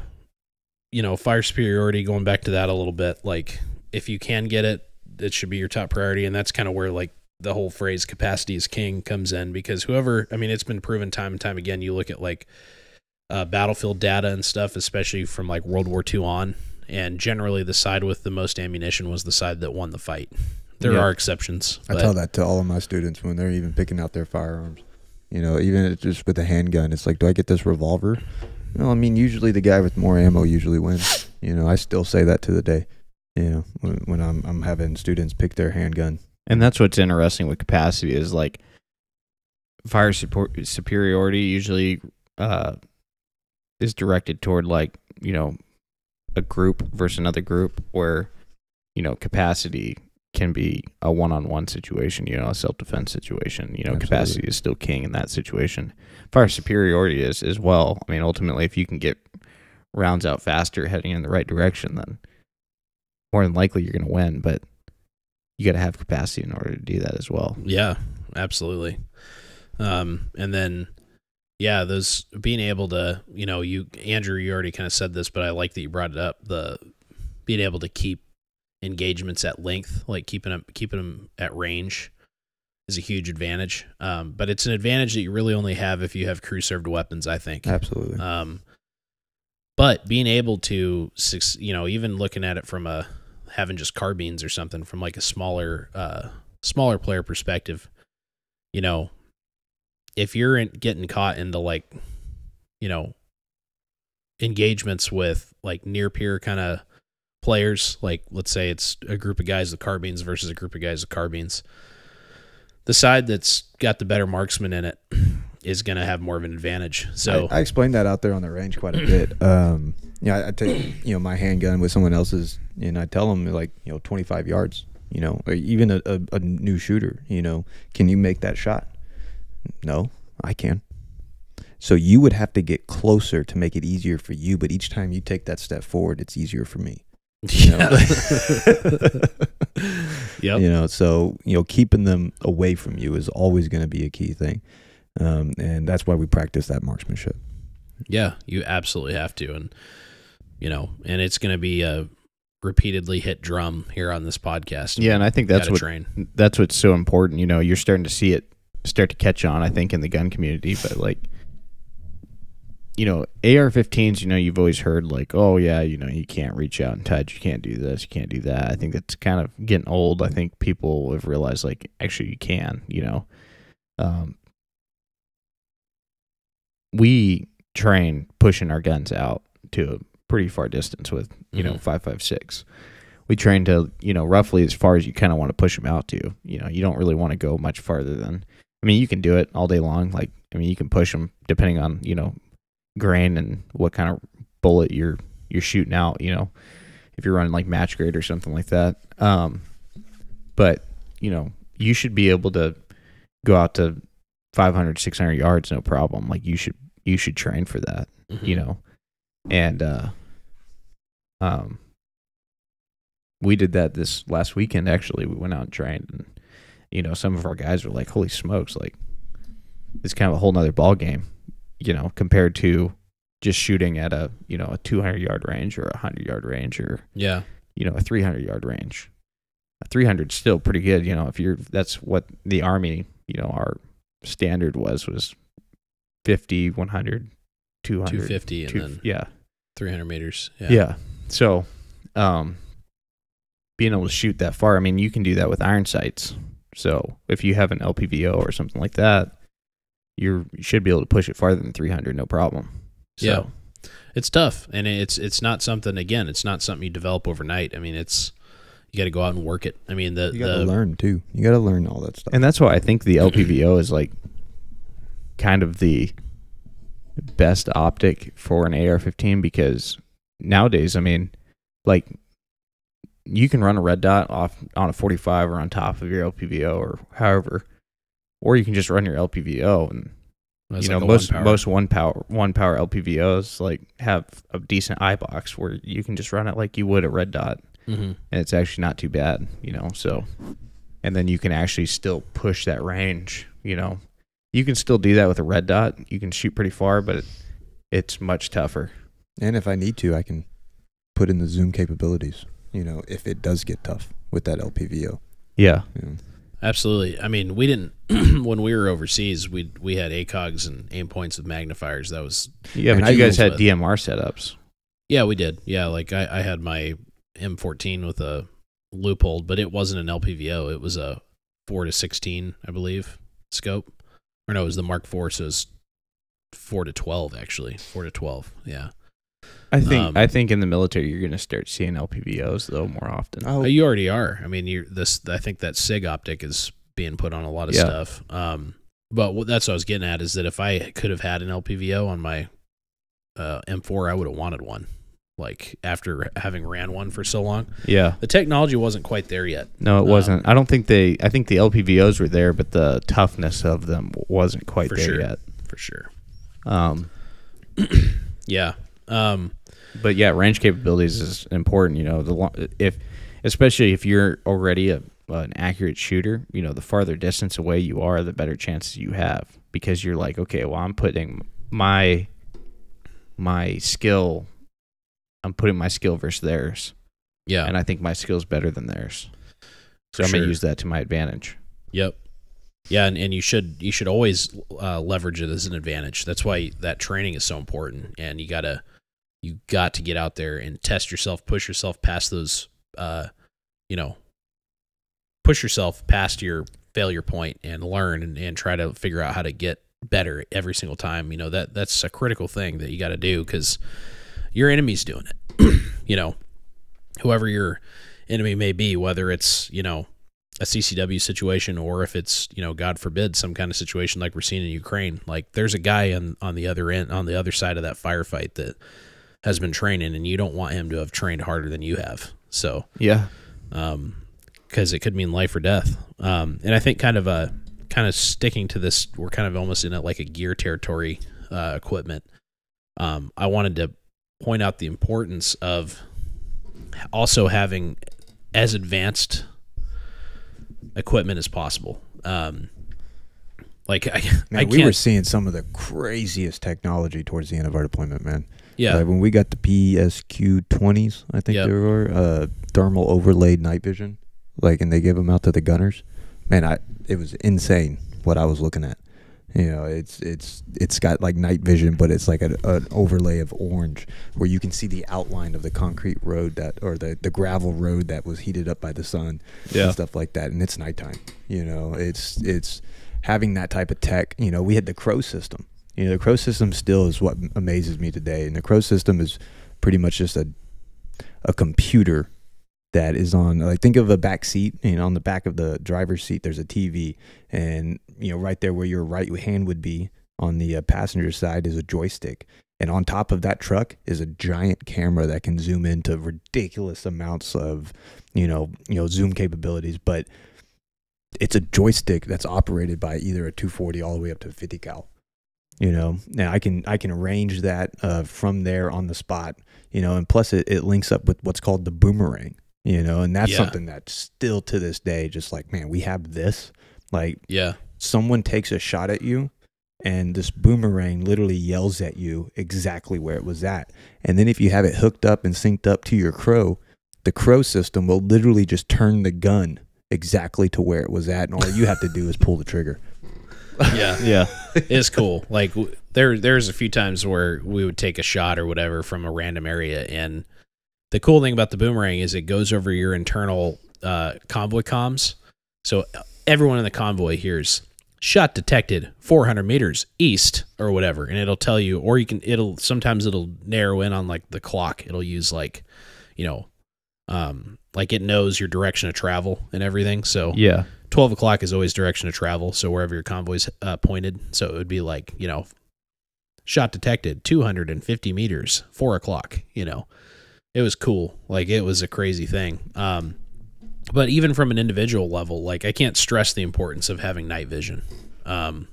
superiority, going back to that a little bit, like if you can get it, it should be your top priority. And that's kind of where like the whole phrase capacity is king comes in, because it's been proven time and time again. You look at like battlefield data and stuff, especially from like World War II on, and generally the side with the most ammunition was the side that won the fight. There are exceptions. I tell that to all of my students when they're even picking out their firearms. Even just with a handgun, it's like, do I get this revolver? No, I mean, usually the guy with more ammo usually wins. I still say that to the day, when I'm having students pick their handgun. And that's what's interesting with capacity is like fire superiority usually is directed toward like, a group versus another group, where, capacity can be a one-on-one situation, a self-defense situation. Absolutely. Capacity is still king in that situation. Fire superiority is as well. I mean, ultimately, if you can get rounds out faster heading in the right direction, then more than likely you're going to win, but you got to have capacity in order to do that as well. Yeah, absolutely. And then, those being able to, Andrew, you already kind of said this, but I like that you brought it up. The being able to keep engagements at length, like keeping them at range, is a huge advantage. But it's an advantage that you really only have if you have crew served weapons, I think. Absolutely. But being able to, even looking at it from having just carbines or something, from like a smaller player perspective, if you're getting caught into like, engagements with like near peer kind of players, like let's say it's a group of guys with carbines versus a group of guys with carbines, the side that's got the better marksman in it is going to have more of an advantage. So I explained that out there on the range quite a bit. I take my handgun with someone else's, and I tell them like 25 yards, or even a new shooter, can you make that shot? No, I can. So you would have to get closer to make it easier for you, but each time you take that step forward, it's easier for me. Yep. So keeping them away from you is always going to be a key thing, and that's why we practice that marksmanship. Yeah, you absolutely have to, and and it's going to be a repeatedly hit drum here on this podcast. Yeah, and I think that's what's so important. You're starting to see it start to catch on, I think, in the gun community, but like, AR-15s, you've always heard like, oh yeah, you can't reach out and touch, you can't do this, you can't do that. I think that's kind of getting old. I think people have realized like, actually you can, we train pushing our guns out to a pretty far distance with, you know, 5.56. We train to, you know, roughly as far as you kind of want to push them out to. You know, you don't really want to go much farther than, I mean, you can do it all day long. Like, I mean, you can push them depending on, you know, grain and what kind of bullet you're shooting out, you know, if you're running like match grade or something like that. But, you know, you should be able to go out to 500, 600 yards, no problem. Like, you should train for that, you know, and, we did that this last weekend. Actually, we went out and trained, and you know, some of our guys were like, "Holy smokes! Like, it's kind of a whole nother ball game," you know, compared to just shooting at a, you know, a 200-yard range or a 100-yard range or you know, a 300-yard range. A 300 is still pretty good, you know. That's what the Army, you know, our standard was 50, 100, 200, 250, and then 300 meters. Yeah. So, being able to shoot that far, I mean, you can do that with iron sights. So if you have an LPVO or something like that, you should be able to push it farther than 300, no problem. So, yeah, it's tough, and it's not something. Again, it's not something you develop overnight. I mean, you got to go out and work it. I mean, you got to learn too. You got to learn all that stuff, and that's why I think the LPVO is like kind of the best optic for an AR-15, because nowadays, I mean, like, you can run a red dot off on a 45 or on top of your LPVO or however, or you can just run your LPVO, and you know, most one power LPVOs like have a decent eye box where you can just run it like you would a red dot, and it's actually not too bad, you know. So, and then you can actually still push that range. You know, you can still do that with a red dot. You can shoot pretty far, but it's much tougher. And if I need to, I can put in the zoom capabilities, you know, if it does get tough with that LPVO. Yeah. Absolutely. I mean, we didn't when we were overseas. We had ACOGs and aim points with magnifiers. That was but you guys had DMR setups. Yeah, we did. Yeah, like I had my M14 with a loophole, but it wasn't an LPVO. It was a 4-16, I believe, scope. Or no, it was the Mark IV, so it was 4-12 actually. 4-12. Yeah. I think in the military you're going to start seeing LPVOs though more often. Oh, you already are. I mean, I think that SIG optic is being put on a lot of stuff. But that's what I was getting at, is that if I could have had an LPVO on my M4, I would have wanted one. Like, after having ran one for so long. Yeah. The technology wasn't quite there yet. No, it wasn't. I think the LPVOs were there, but the toughness of them wasn't quite there yet. For sure. Yeah. But yeah, range capabilities is important. You know, especially if you're already an accurate shooter, you know, the farther distance away you are, the better chances you have, because you're like, okay, well, I'm putting my skill versus theirs. Yeah, and I think my skill is better than theirs, so I'm gonna use that to my advantage. Yep. Yeah, and you should always leverage it as an advantage. That's why that training is so important, and you got to get out there and test yourself, push yourself past those, push yourself past your failure point and learn and try to figure out how to get better every single time. You know, that's a critical thing that you got to do, because your enemy's doing it. You know, whoever your enemy may be, whether it's, you know, a CCW situation, or if it's, you know, God forbid, some kind of situation like we're seeing in Ukraine. Like, there's a guy on the other end, on the other side of that firefight, that has been training, and you don't want him to have trained harder than you have. So yeah, because it could mean life or death. And I think kind of sticking to this, we're kind of almost in like a gear territory, equipment. I wanted to point out the importance of also having as advanced equipment as possible. We were seeing some of the craziest technology towards the end of our deployment, man. Yeah. When we got the PSQ-20s, I think they were, thermal overlaid night vision, and they gave them out to the gunners. Man, it was insane what I was looking at. You know, it's got like night vision, but it's like an overlay of orange where you can see the outline of the concrete road the gravel road that was heated up by the sun, and stuff like that. And it's nighttime. You know, it's having that type of tech. You know, we had the Crow system. You know, the Crow system still is what amazes me today. And the Crow system is pretty much just a computer that is on, like, think of a back seat, you know, on the back of the driver's seat, there's a TV, and, you know, right there where your right hand would be on the passenger side is a joystick. And on top of that truck is a giant camera that can zoom into ridiculous amounts of, you know, zoom capabilities. But it's a joystick that's operated by either a 240 all the way up to a 50 cal. You know, now I can arrange that from there on the spot. You know, and plus it links up with what's called the boomerang. You know, and that's something that's still to this day just like, man, we have this. Like, someone takes a shot at you, and this boomerang literally yells at you exactly where it was at. And then if you have it hooked up and synced up to your Crow, the Crow system will literally just turn the gun exactly to where it was at, and all you have to do is pull the trigger. Yeah. It's cool. Like, there's a few times where we would take a shot or whatever from a random area, and the cool thing about the boomerang is it goes over your internal convoy comms. So everyone in the convoy hears shot detected 400 meters east or whatever, and it'll tell you, or sometimes it'll narrow in on like the clock. It'll use like, you know, like it knows your direction of travel and everything. So 12 o'clock is always direction of travel. So wherever your convoy's pointed. So it would be like, you know, shot detected 250 meters, 4 o'clock, you know. It was cool. Like, it was a crazy thing. But even from an individual level, like, I can't stress the importance of having night vision. And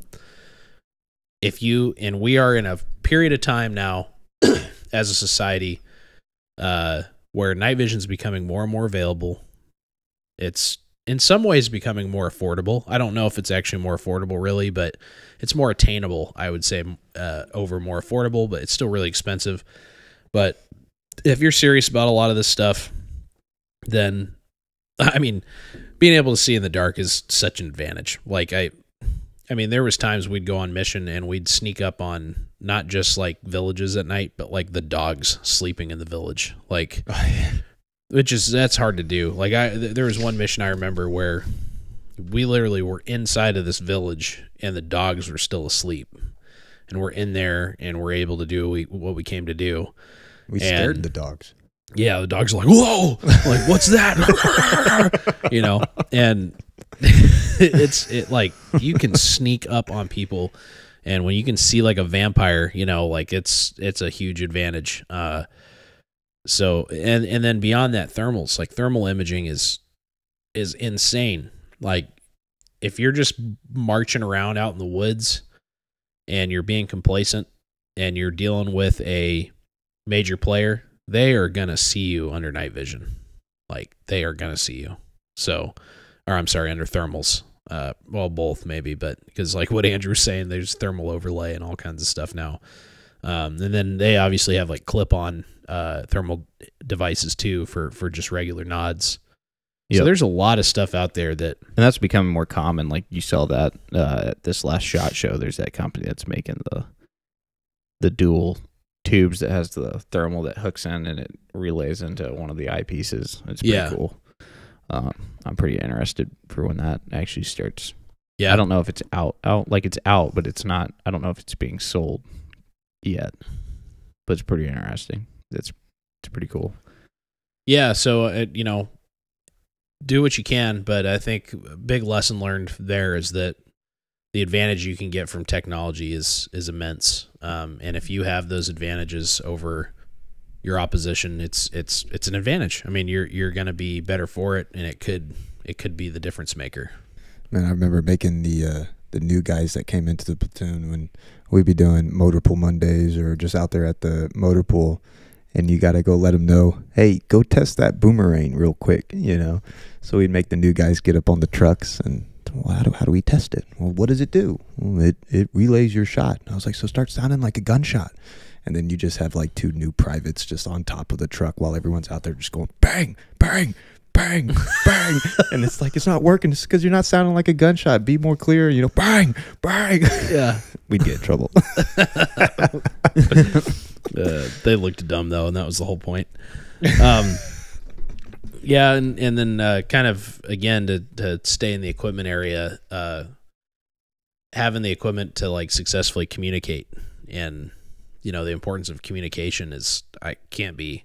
we are in a period of time now as a society where night vision is becoming more and more available. It's in some ways becoming more affordable. I don't know if it's actually more affordable really, but it's more attainable, I would say, over more affordable, but it's still really expensive. But if you're serious about a lot of this stuff, then, I mean, being able to see in the dark is such an advantage. Like, I mean, there was times we'd go on mission and we'd sneak up on not just like villages at night, but like the dogs sleeping in the village. Like, that's hard to do. Like, there was one mission I remember where we literally were inside of this village and the dogs were still asleep, and we're in there and we're able to do what we came to do. We scared the dogs. Yeah, the dogs are like, whoa, like, what's that? You know, and it like, you can sneak up on people, and when you can see like a vampire, you know, like it's a huge advantage. So, and then beyond that, thermals, like thermal imaging is insane. Like, if you're just marching around out in the woods and you're being complacent and you're dealing with a major player, they are going to see you under night vision. Like, they are going to see you. So, or I'm sorry, under thermals. Well, both maybe, but because like what Andrew was saying, there's thermal overlay and all kinds of stuff now. And then they obviously have like clip-on thermal devices too for just regular nods. Yep. So there's a lot of stuff out there and that's becoming more common. Like, you saw that at this last SHOT Show. There's that company that's making the dual tubes that has the thermal that hooks in and it relays into one of the eyepieces. It's pretty cool. I'm pretty interested for when that actually starts. Yeah, I don't know if it's out. Like, it's out, but it's not. I don't know if it's being sold yet. But it's pretty interesting. It's pretty cool. Yeah. So you know, do what you can, but I think a big lesson learned there is that the advantage you can get from technology is immense. And if you have those advantages over your opposition, it's an advantage. I mean, you're going to be better for it, and it could be the difference maker. Man, I remember making the new guys that came into the platoon when we'd be doing motor pool Mondays or just out there at the motor pool, and you got to go let them know, hey, go test that boomerang real quick, you know. So we'd make the new guys get up on the trucks and, well, how do we test it? Well, what does it do? Well, it relays your shot. And I was like, so start sounding like a gunshot. And then you just have like two new privates just on top of the truck while everyone's out there just going bang, bang, bang, bang. And it's like, it's not working. It's because you're not sounding like a gunshot. Be more clear, you know, bang, bang. Yeah. We'd get in trouble. They looked dumb though, and that was the whole point. Yeah, and then kind of, again, to stay in the equipment area, having the equipment to like successfully communicate, and the importance of communication can't be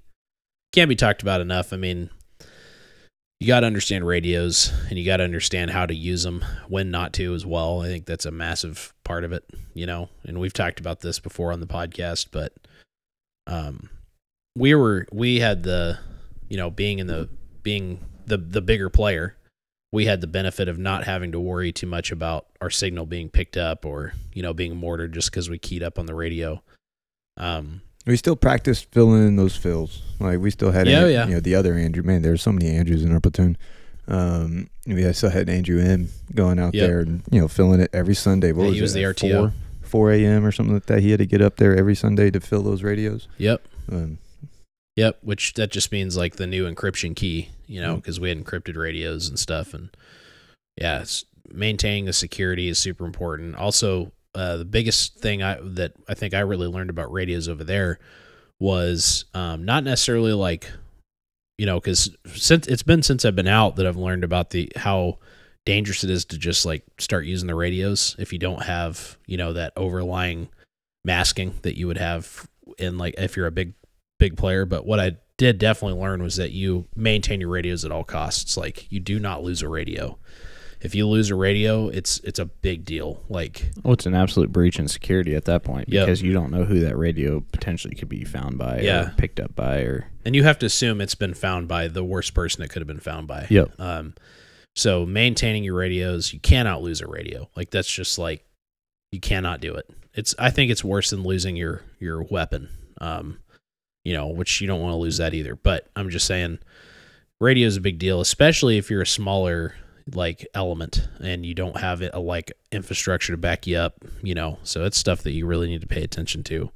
talked about enough. I mean, you got to understand radios, and you got to understand how to use them, when not to as well. I think that's a massive part of it, and we've talked about this before on the podcast, but we had the, being the bigger player, we had the benefit of not having to worry too much about our signal being picked up or, being mortared just because we keyed up on the radio. We still practiced filling in those fills. Like we still had, the other Andrew. Man, there's so many Andrews in our platoon. We still had Andrew M going out there and filling it every Sunday. What he was the RTO. 4 a.m. or something like that. He had to get up there every Sunday to fill those radios. Yep. Which that just means like the new encryption key, because we had encrypted radios and stuff. And maintaining the security is super important. Also, the biggest thing that I think I really learned about radios over there was not necessarily like, because since I've been out that I've learned about how dangerous it is to just like start using the radios if you don't have, that overlying masking that you would have in like if you're a big player. But what I did definitely learn was that you maintain your radios at all costs. Like you do not lose a radio. If you lose a radio, it's a big deal. Like, it's an absolute breach in security at that point because you don't know who that radio potentially could be found by or picked up by, and you have to assume it's been found by the worst person it could have been found by. Yep. So maintaining your radios, you cannot lose a radio. Like that's just like you cannot do it. I think it's worse than losing your weapon. Which you don't want to lose that either. But I'm just saying, radio is a big deal, especially if you're a smaller like element and you don't have a like infrastructure to back you up. So it's stuff that you really need to pay attention to.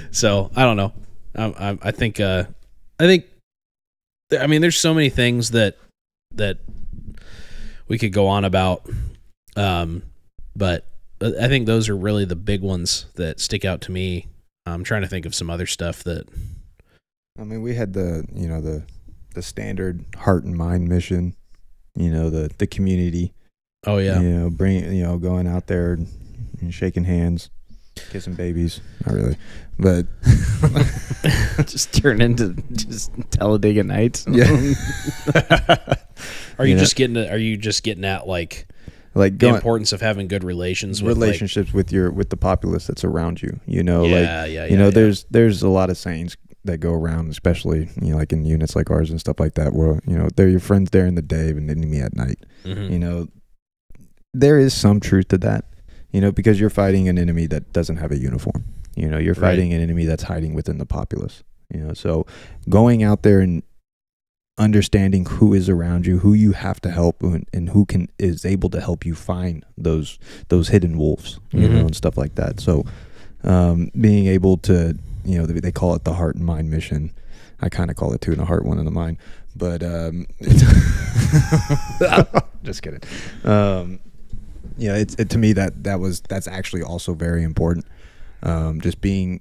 So I don't know. I think there's so many things that we could go on about. But I think those are really the big ones that stick out to me. I'm trying to think of some other stuff that. I mean, we had the standard heart and mind mission, the community. Oh yeah. Going out there and shaking hands, kissing babies. Not really, but just turn into just Talladega Nights. Yeah. Are you just getting at like the importance of having good relationships with the populace that's around you? Yeah. There's a lot of sayings that go around, especially like in units like ours and stuff like that, where they're your friends there in the day and enemy at night. Mm-hmm. There is some truth to that, because you're fighting an enemy that doesn't have a uniform. You're fighting an enemy that's hiding within the populace. So going out there and understanding who is around you, who you have to help, and who is able to help you find those hidden wolves, and stuff like that. So being able to, they call it the heart and mind mission. I kind of call it two in the heart, one in the mind. But just kidding. To me that's actually also very important. Just being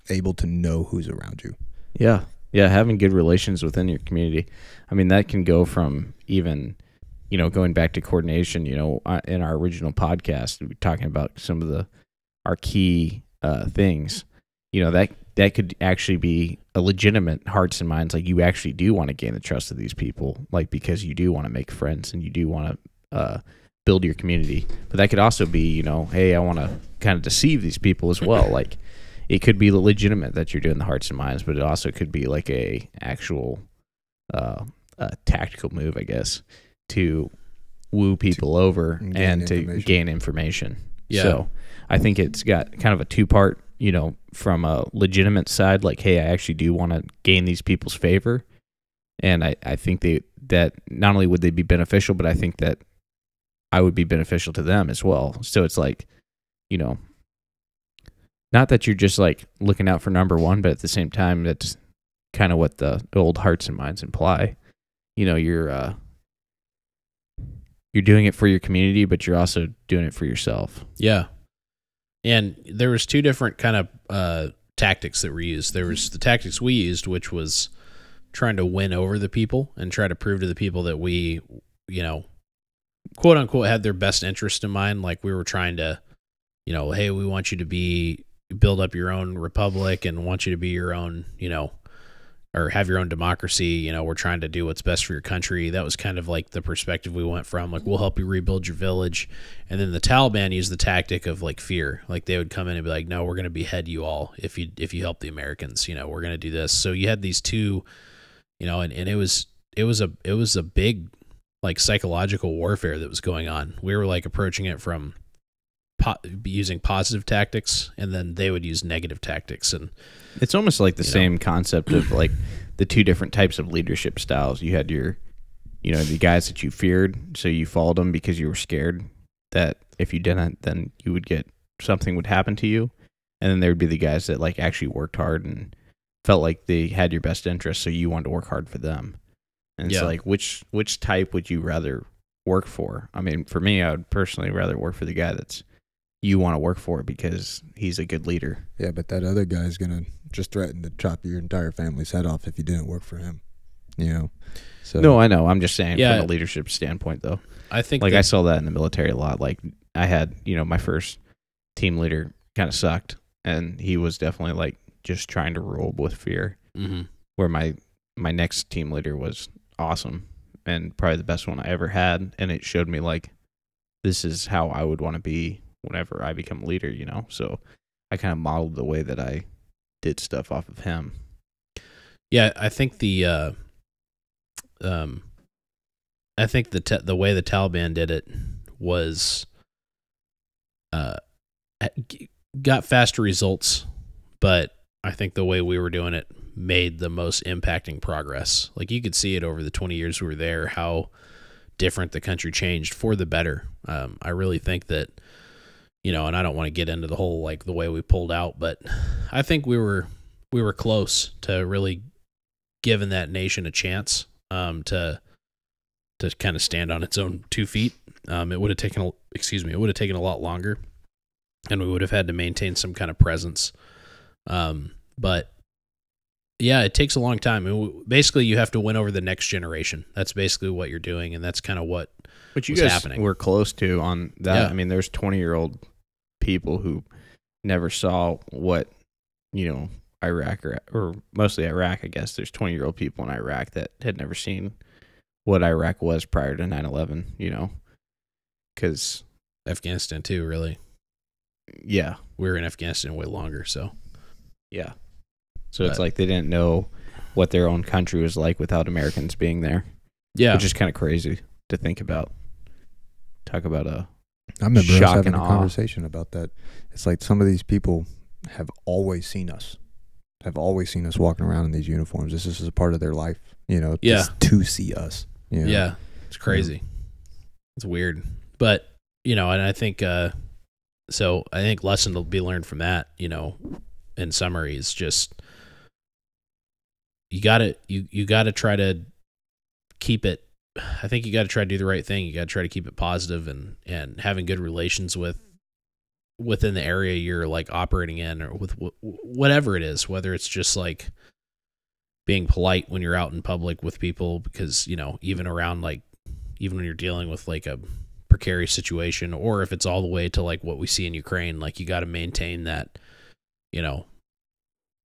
able to know who's around you. Yeah, having good relations within your community. I mean, that can go from even, going back to coordination. In our original podcast, we were talking about some of our key things. That could actually be a legitimate hearts and minds. Like you actually do want to gain the trust of these people, like because you do want to make friends and you do want to build your community. But that could also be, hey, I want to kind of deceive these people as well. Like it could be legitimate that you're doing the hearts and minds, but it also could be like a actual tactical move, I guess, to woo people over and to gain information. Yeah. So I think it's got kind of a two-part, from a legitimate side, like, hey, I actually do want to gain these people's favor. And I think that not only would they be beneficial, but I think that I would be beneficial to them as well. So it's like, not that you're just like looking out for number one, but at the same time, that's kind of what the old hearts and minds imply. You're doing it for your community, but you're also doing it for yourself. Yeah. And there was two different kind of tactics that were used. There was the tactics we used, which was trying to win over the people and try to prove to the people that we, you know, quote unquote, had their best interest in mind. Like we were trying to, you know, hey, we want you to build up your own republic and want you to be your own, you know, or have your own democracy. You know, we're trying to do what's best for your country. That was kind of like the perspective we went from. Like, we'll help you rebuild your village. And then the Taliban used the tactic of like fear. Like they would come in and be like, no, we're going to behead you all if you help the Americans. You know, we're going to do this. So you had these two, you know, and it was a big like psychological warfare that was going on. We were like approaching it from using positive tactics, and then they would use negative tactics. And it's almost like the same concept of like the two different types of leadership styles. You had your, you know, the guys that you feared, so you followed them because you were scared that if you didn't, then you would get something would happen to you. And then there would be the guys that like actually worked hard and felt like they had your best interest, so you wanted to work hard for them. And it's like, which type would you rather work for? I mean, for me, I would personally rather work for the guy that's you want to work for because he's a good leader. Yeah, but that other guy's going to just threaten to chop your entire family's head off if you didn't work for him. You know? So no, I know. I'm just saying from a leadership standpoint, though. I think like I saw that in the military a lot. Like I had, you know, my first team leader kind of sucked, and he was definitely like just trying to rule with fear. Mm-hmm. Where my next team leader was awesome and probably the best one I ever had, and it showed me like this is how I would want to be whenever I become a leader, you know? So I kind of modeled the way that I did stuff off of him. Yeah, I think the way the Taliban did it was got faster results, but I think the way we were doing it made the most impacting progress. Like you could see it over the 20 years we were there, how different the country changed for the better. I really think that, you know, and I don't want to get into the whole, like the way we pulled out, but I think we were close to really giving that nation a chance, to kind of stand on its own 2 feet. It would have taken a lot longer, and we would have had to maintain some kind of presence. But yeah, it takes a long time. Basically, you have to win over the next generation. That's basically what you're doing, and that's kind of what you was guys happening. We're close to on that. Yeah. I mean, there's 20-year-old people who never saw what, you know, Iraq or mostly Iraq, I guess. There's 20-year-old people in Iraq that had never seen what Iraq was prior to 9/11, you know, because Afghanistan too, really. Yeah. We were in Afghanistan way longer, so. Yeah. So it's like they didn't know what their own country was like without Americans being there. Yeah. Which is kind of crazy to think about. Talk about I remember us shock having and a awe. conversation about that. It's like some of these people have always seen us walking around in these uniforms. This is a part of their life, you know, just to see us. You know? Yeah. It's crazy. It's weird. But, you know, and I think, so I think lesson to be learned from that, you know, in summary is just, you gotta try to keep it. I think you got to try to do the right thing. You got to try to keep it positive and having good relations within the area you're like operating in, or with whatever it is, whether it's just like being polite when you're out in public with people, because, you know, even when you're dealing with like a precarious situation, or if it's all the way to like what we see in Ukraine, like you got to maintain that, you know,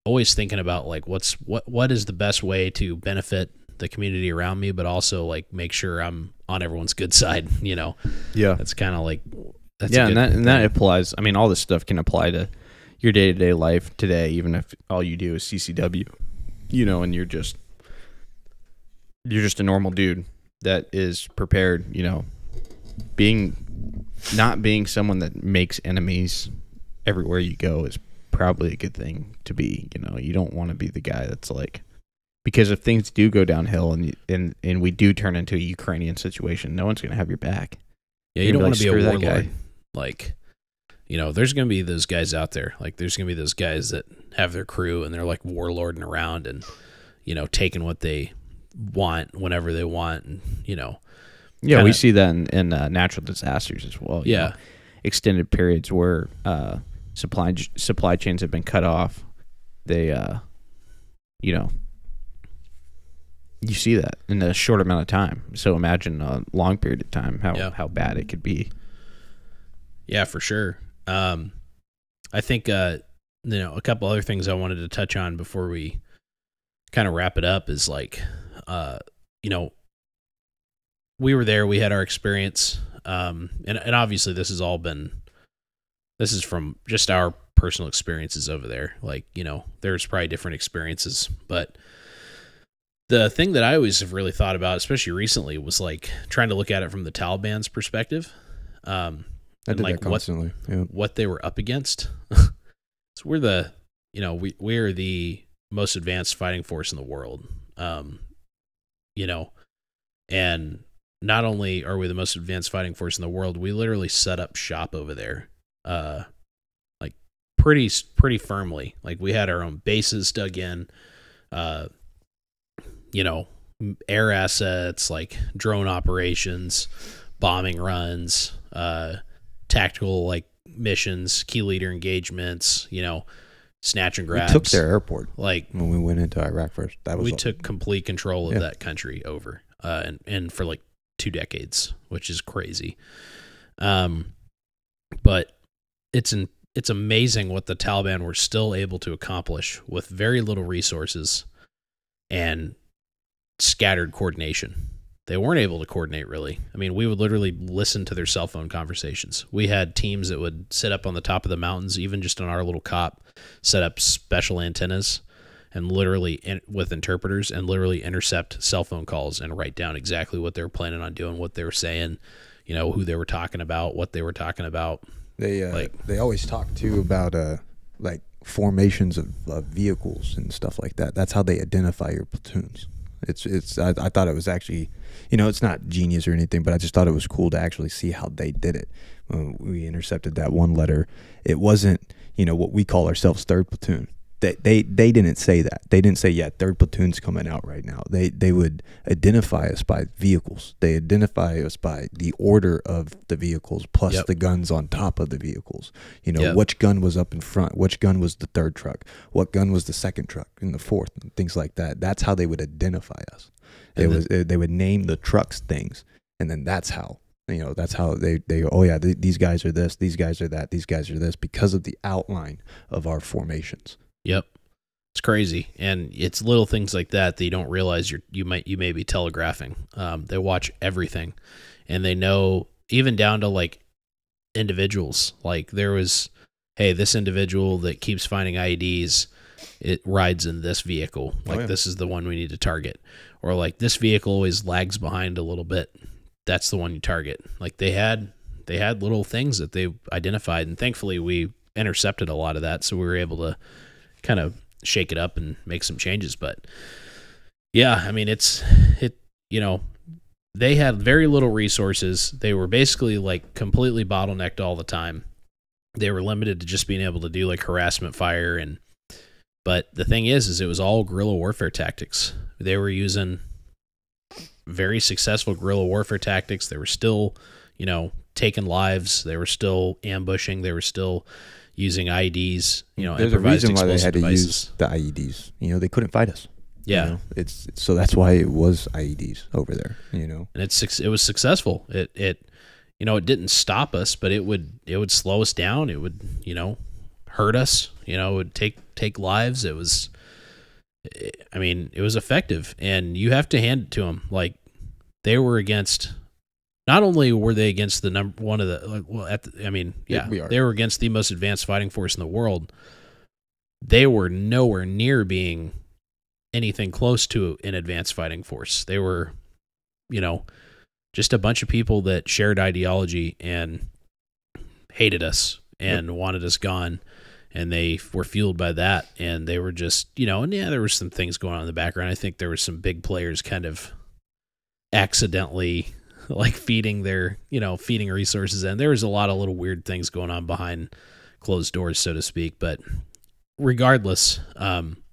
always thinking about like what is the best way to benefit the community around me, but also like make sure I'm on everyone's good side, you know? Yeah. That's kind of like, that's and that applies. I mean, all this stuff can apply to your day-to-day life today, even if all you do is CCW, you know, and you're just a normal dude that is prepared, you know, not being someone that makes enemies everywhere you go is probably a good thing to be. You know, you don't want to be the guy that's like, because if things do go downhill and we do turn into a Ukrainian situation, no one's going to have your back. Yeah, you don't want to be a warlord. Guy. Like, you know, there's going to be those guys out there. Like, there's going to be those guys that have their crew and they're like warlording around and, you know, taking what they want whenever they want, and, you know. Yeah, we see that in natural disasters as well. You know, extended periods where supply chains have been cut off. They, you know, you see that in a short amount of time. So imagine a long period of time how bad it could be. Yeah, for sure. I think a couple other things I wanted to touch on before we kind of wrap it up is like, we were there, we had our experience, and obviously this is from just our personal experiences over there. Like, there's probably different experiences, but the thing that I always have really thought about, especially recently, was like trying to look at it from the Taliban's perspective. I did that constantly. What they were up against. So we're we're the most advanced fighting force in the world. And not only are we the most advanced fighting force in the world, we literally set up shop over there, like pretty firmly. Like we had our own bases dug in, air assets, like drone operations, bombing runs, tactical like missions, key leader engagements, snatch and grabs. We took their airport like when we went into Iraq first. We took complete control of that country over, and for like 2 decades, which is crazy. But it's amazing what the Taliban were still able to accomplish with very little resources and scattered coordination. They weren't able to coordinate really. I mean, we would literally listen to their cell phone conversations. We had teams that would sit up on the top of the mountains, even just on our little cop, set up special antennas and literally with interpreters and literally intercept cell phone calls and write down exactly what they were planning on doing, what they were saying, who they were talking about, what they were talking about. They always talk too about like formations of vehicles and stuff like that. That's how they identify your platoons. I thought it was actually, it's not genius or anything, but I just thought it was cool to actually see how they did it. When we intercepted that one letter, it wasn't, what we call ourselves third platoon. They didn't say that. They didn't say, third platoon's coming out right now. They would identify us by vehicles. They identify us by the order of the vehicles plus the guns on top of the vehicles. Which gun was up in front, which gun was the third truck, what gun was the second truck and the fourth, and things like that. That's how they would identify us. They would name the trucks things, and then that's how these guys are this, these guys are that, these guys are this, because of the outline of our formations. Yep. It's crazy. And it's little things like that you don't realize you may be telegraphing. They watch everything, and they know even down to like individuals. Like there was, hey, this individual that keeps finding IEDs, it rides in this vehicle. Like this is the one we need to target. Or like this vehicle always lags behind a little bit. That's the one you target. Like they had little things that they identified, and thankfully we intercepted a lot of that, so we were able to kind of shake it up and make some changes. But yeah, I mean, they had very little resources. They were basically like completely bottlenecked all the time. They were limited to just being able to do like harassment fire. But the thing is it was all guerrilla warfare tactics. They were using very successful guerrilla warfare tactics. They were still, taking lives. They were still ambushing. They were still using IEDs, there's a reason why they had to use the IEDs. They couldn't fight us. Yeah, so that's why it was IEDs over there. And it was successful. It didn't stop us, but it would slow us down. It would hurt us. It would take lives. It was effective, and you have to hand it to them. Like they were against. Not only were they against the number one of the, they were against the most advanced fighting force in the world. They were nowhere near being anything close to an advanced fighting force. They were, just a bunch of people that shared ideology and hated us and wanted us gone. And they were fueled by that. And they were just, there were some things going on in the background. I think there were some big players kind of accidentally like feeding resources, and there was a lot of little weird things going on behind closed doors, so to speak. But regardless,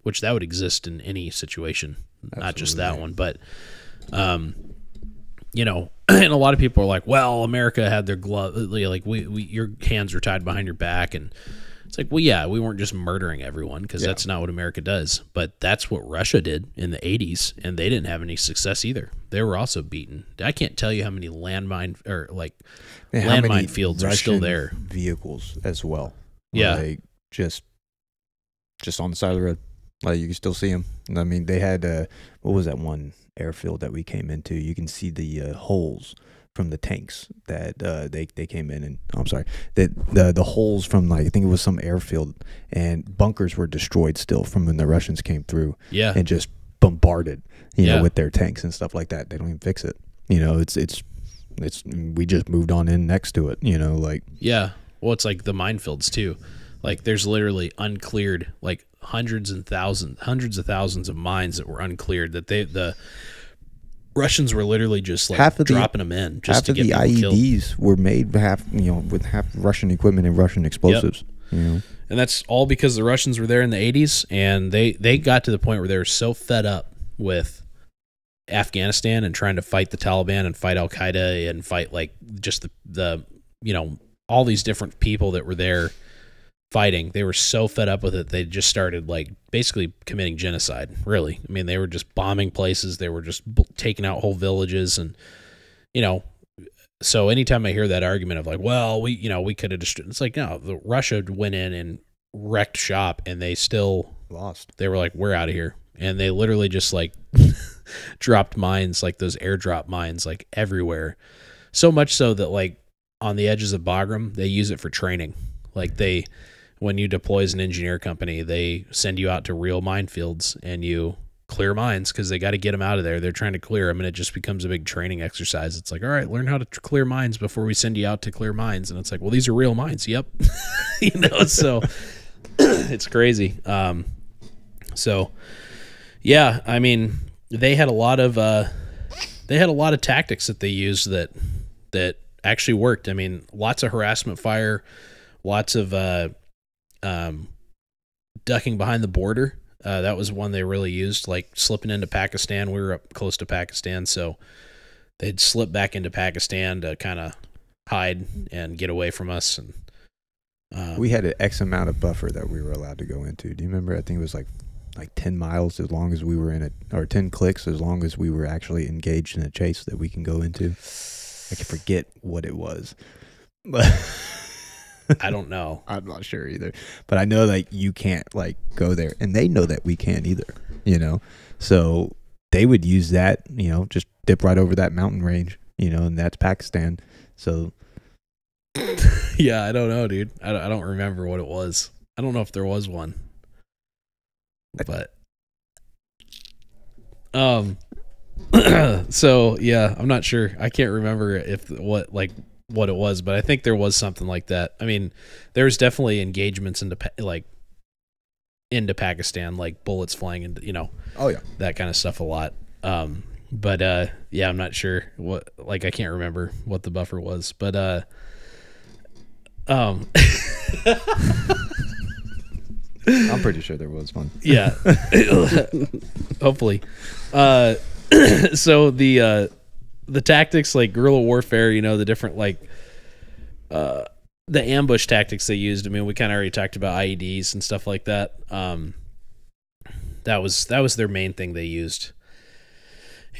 which that would exist in any situation, not just that one. But and a lot of people are like, well, America had their glove, like your hands were tied behind your back, and It's like, well, yeah, we weren't just murdering everyone because that's not what America does. But that's what Russia did in the 80s, and they didn't have any success either. They were also beaten. I can't tell you how many landmine fields are still there. Vehicles as well. Yeah. Like just on the side of the road. Like you can still see them. I mean, they had, what was that one airfield that we came into? You can see the holes from the tanks that they came in, and I'm sorry, that the holes from, like, I think it was some airfield, and bunkers were destroyed still from when the Russians came through, and just bombarded, you know, with their tanks and stuff like that. They don't even fix it, you know. It's we just moved on in next to it, you know, like well, it's like the minefields too. Like there's literally uncleared, like hundreds of thousands of mines that were uncleared that the Russians were literally just like dropping them in just to get people killed. Half of the IEDs were made with half Russian equipment and Russian explosives. You know? And that's all because the Russians were there in the 80s, and they got to the point where they were so fed up with Afghanistan and trying to fight the Taliban and fight Al Qaeda and fight like just the you know, all these different people that were there fighting. They were so fed up with it, they just started like basically committing genocide. Really, I mean, they were just bombing places. They were just taking out whole villages, and you know. So anytime I hear that argument of like, well, we could have destroyed, it's like, no, Russia went in and wrecked shop, and they still lost. They were like, we're out of here, and they literally just like dropped mines, like those airdrop mines, like everywhere. So much so that like on the edges of Bagram, they use it for training. Like when you deploy as an engineer company, they send you out to real minefields and you clear mines because they got to get them out of there. They're trying to clear them, and it just becomes a big training exercise. It's like, all right, learn how to clear mines before we send you out to clear mines. And it's like, well, these are real mines. Yep. You know, so it's crazy. So yeah, I mean, they had a lot of tactics that they used that actually worked. I mean, lots of harassment fire, lots of ducking behind the border. That was one they really used, like slipping into Pakistan. We were up close to Pakistan, so they'd slip back into Pakistan to kind of hide and get away from us. And we had an X amount of buffer that we were allowed to go into. Do you remember? I think it was like 10 miles as long as we were in it, or 10 clicks as long as we were actually engaged in a chase that we can go into. I can forget what it was, but I don't know. I'm not sure either, but I know like you can't like go there, and they know that we can't either, you know, so they would use that, you know, just dip right over that mountain range, you know, and that's Pakistan. So yeah, I don't know, dude. I don't remember what it was. I don't know if there was one, but so yeah, I'm not sure. I can't remember what it was, but I think there was something like that. I mean, there's definitely engagements into Pakistan, like bullets flying into, you know, that kind of stuff a lot. But yeah, I'm not sure what, like, I can't remember what the buffer was, but I'm pretty sure there was one. Yeah. Hopefully. So the tactics, like guerrilla warfare, you know, the different, like, the ambush tactics they used. I mean, we kind of already talked about IEDs and stuff like that. That was their main thing they used.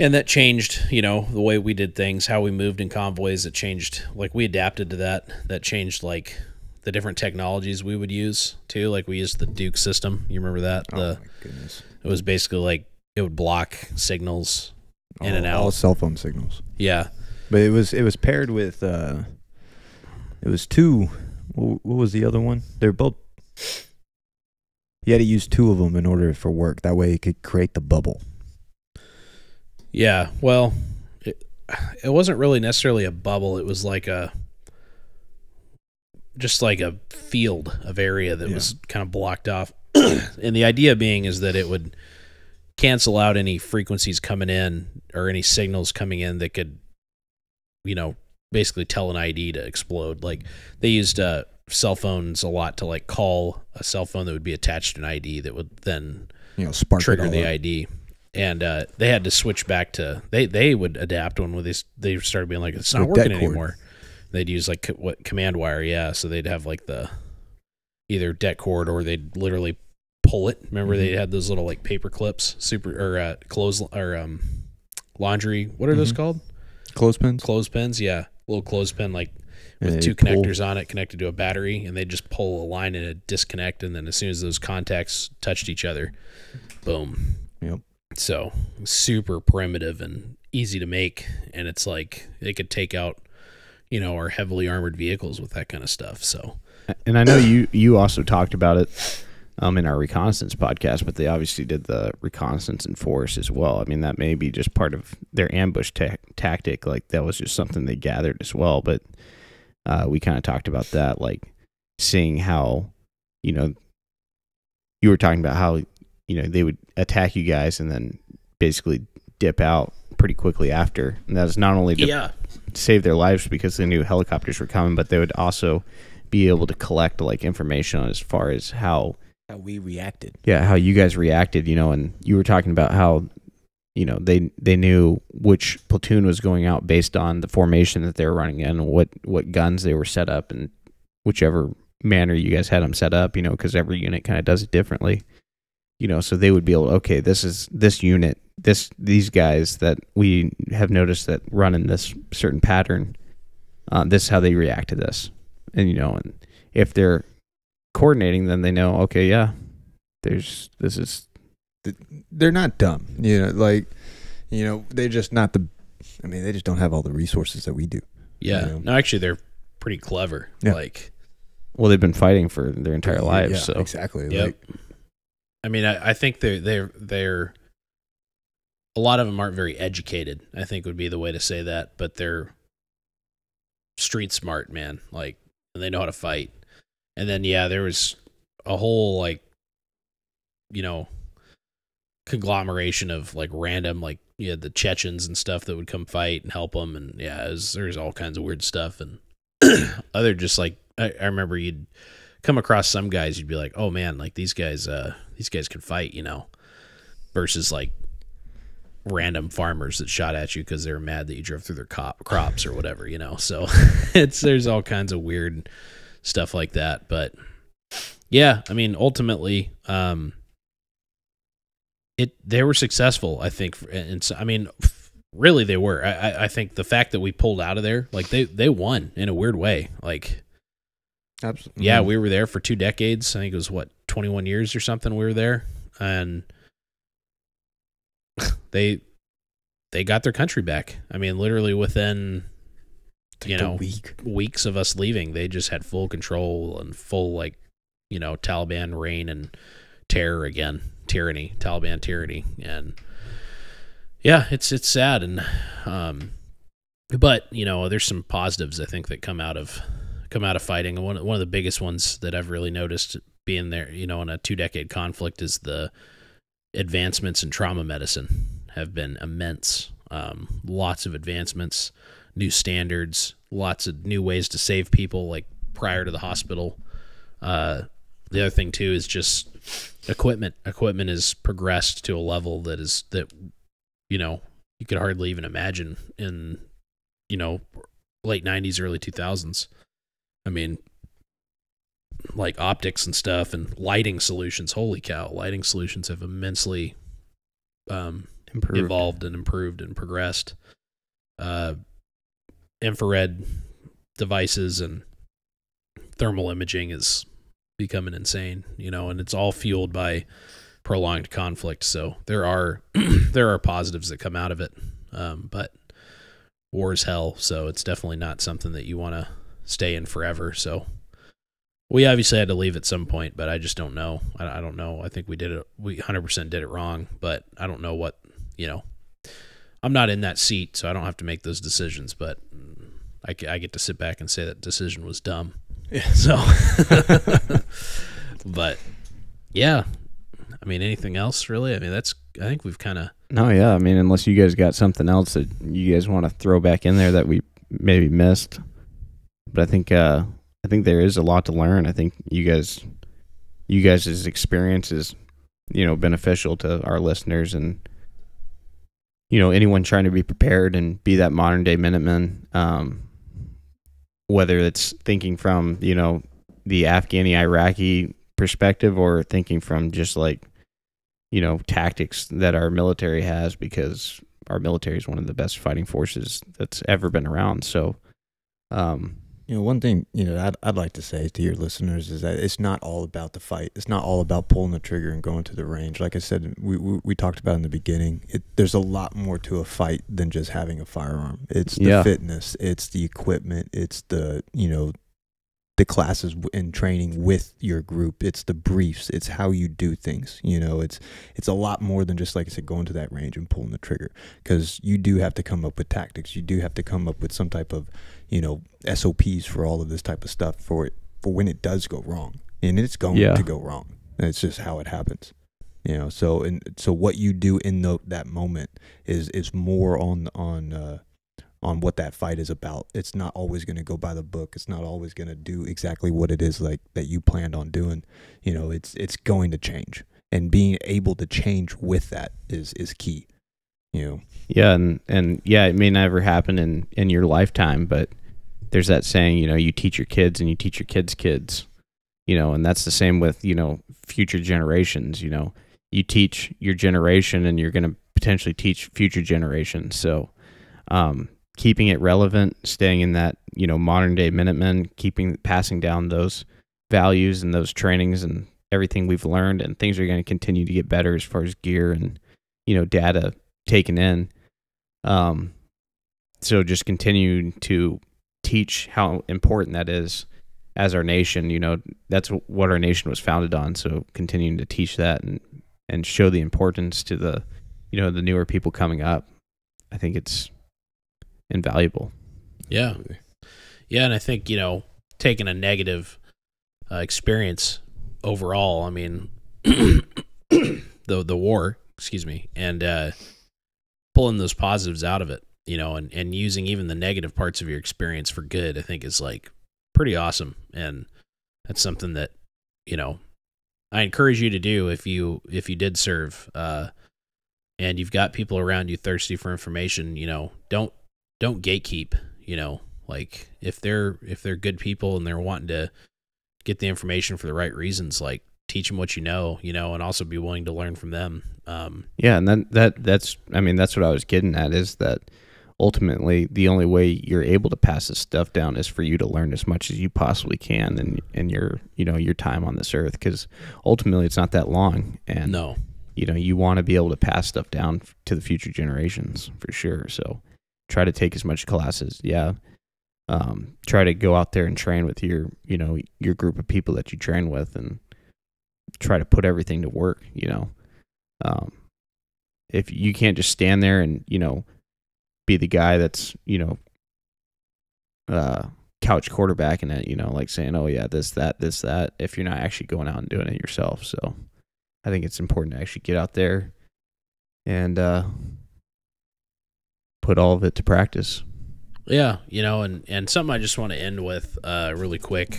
And that changed, you know, the way we did things, how we moved in convoys. It changed, like, we adapted to that. That changed, like, the different technologies we would use, too. Like, we used the Duke system. You remember that? Oh, my goodness. It was basically, like, it would block signals in and out. All cell phone signals. Yeah. But it was paired with, it was two, what was the other one? They're both, you had to use two of them in order for work. That way it could create the bubble. Yeah, well, it wasn't really necessarily a bubble. It was like just like a field of area that was kind of blocked off. And the idea being is that it would cancel out any frequencies coming in or any signals coming in that could, you know, basically tell an ID to explode. Like, they used cell phones a lot to, like, call a cell phone that would be attached to an ID that would then, you know, spark trigger the up. ID. And they had to switch back to, they would adapt when they started being like, it's not working anymore. They'd use like command wire, yeah. So they'd have like the either det cord or they'd literally pull it. Remember they had those little like paper clips, clothes or laundry. What are those called? Clothespins. Clothespins, yeah, little clothespin like And with they two connectors on it connected to a battery, and they just pull a line and a disconnect, and then as soon as those contacts touched each other, boom. Yep. So super primitive and easy to make, and it's like they could take out, our heavily armored vehicles with that kind of stuff. So, and I know you also talked about it in our reconnaissance podcast, but they obviously did the reconnaissance in force as well. I mean, that may be just part of their ambush tactic. Like that was just something they gathered as well. But we kind of talked about that, like seeing how, you were talking about how, they would attack you guys and then basically dip out pretty quickly after. And that was not only to save their lives because they knew helicopters were coming, but they would also be able to collect like information as far as how we reacted. Yeah, how you guys reacted, and you were talking about how, they knew which platoon was going out based on the formation that they were running in, what guns they were set up, and whichever manner you guys had them set up, because every unit kind of does it differently. So they would be able to, okay, this unit, these guys that we have noticed that run in this certain pattern, this is how they react to this. And, and if they're coordinating, then they know, okay, yeah, they're not dumb, they're just not they just don't have all the resources that we do. Yeah. No, actually they're pretty clever. Yeah. Like, well, they've been fighting for their entire lives. Yeah, so exactly. Yep. I mean, I think they're a lot of them aren't very educated, I think would be the way to say that, but they're street smart, man. Like, and they know how to fight. And then, there was a whole, like, conglomeration of, like, random, like, you had the Chechens and stuff that would come fight and help them. And, there's all kinds of weird stuff. And other just, like, I remember you'd come across some guys, you'd be like, oh, man, like, these guys can fight, versus, like, random farmers that shot at you because they were mad that you drove through their crops or whatever, So there's all kinds of weird stuff like that. But yeah, I mean, ultimately, they were successful, I think. And so, I mean, really they were. I think the fact that we pulled out of there, like they won in a weird way. Like, absolutely. Yeah, we were there for 2 decades. I think it was 21 years or something we were there. And they got their country back. I mean, literally within, weeks of us leaving, they just had full control and full, like, Taliban reign and terror again, Taliban tyranny. And yeah, it's sad. And, but there's some positives I think that come out of fighting. And one of the biggest ones that I've really noticed being there, in a 2-decade conflict is the advancements in trauma medicine have been immense. Lots of advancements, new standards, lots of new ways to save people, like prior to the hospital. The other thing too is just equipment. Equipment has progressed to a level that you could hardly even imagine in late 90s, early 2000s. I mean, like optics and stuff and lighting solutions. Holy cow, lighting solutions have immensely evolved and improved and progressed. Infrared devices and thermal imaging is becoming insane, and it's all fueled by prolonged conflict. So there are positives that come out of it, but war is hell. So it's definitely not something that you want to stay in forever. So we obviously had to leave at some point, but I just don't know. I don't know. I think we 100% did it wrong, but I don't know what, I'm not in that seat, so I don't have to make those decisions, but I get to sit back and say that decision was dumb. Yeah. So, but yeah, I mean, anything else really? I mean, I think we've kind of. No, yeah. I mean, unless you guys got something else that you guys want to throw back in there that we maybe missed, but I think there is a lot to learn. I think you guys' experience is, beneficial to our listeners and, anyone trying to be prepared and be that modern day Minuteman, whether it's thinking from, the Afghani-Iraqi perspective, or thinking from just like, tactics that our military has, because our military is one of the best fighting forces that's ever been around. So, one thing, I'd like to say to your listeners is that it's not all about the fight. It's not all about pulling the trigger and going to the range. Like I said, we talked about in the beginning, there's a lot more to a fight than just having a firearm. It's the fitness, it's the equipment, it's the classes and training with your group, it's the briefs, it's how you do things. It's a lot more than just, like I said, going to that range and pulling the trigger, because you do have to come up with tactics. You do have to come up with some type of SOPs for all of this type of stuff for when it does go wrong, and it's going to go wrong. It's just how it happens. So what you do in that moment is more on what that fight is about. It's not always going to go by the book. It's not always going to do exactly what it is like that you planned on doing. It's going to change, and being able to change with that is key. Yeah, and it may never happen in your lifetime, but there's that saying, you teach your kids and you teach your kids' kids, and that's the same with, future generations. You teach your generation and you're going to potentially teach future generations. So, keeping it relevant, staying in that, modern day Minutemen, passing down those values and those trainings and everything we've learned, and things are going to continue to get better as far as gear and, data taken in. So just continue to teach how important that is as our nation. That's what our nation was founded on. So continuing to teach that and show the importance to the, the newer people coming up, I think it's invaluable. Yeah. Yeah. And I think, taking a negative experience overall, I mean, the war, excuse me, and pulling those positives out of it, and using even the negative parts of your experience for good, I think is like pretty awesome. And that's something that, I encourage you to do if you did serve, and you've got people around you thirsty for information. Don't gatekeep. Like if they're good people and they're wanting to get the information for the right reasons, like teach them what and also be willing to learn from them. And that's what I was getting at, is that ultimately the only way you're able to pass this stuff down is for you to learn as much as you possibly can in your your time on this earth, because ultimately it's not that long, and you want to be able to pass stuff down to the future generations for sure. So try to take as much classes. Try to go out there and train with your group of people that you train with, and try to put everything to work. If you can't just stand there and be the guy that's couch quarterbacking it, like saying, oh yeah, this that, if you're not actually going out and doing it yourself. So I think it's important to actually get out there and put all of it to practice. Yeah, and something I just want to end with really quick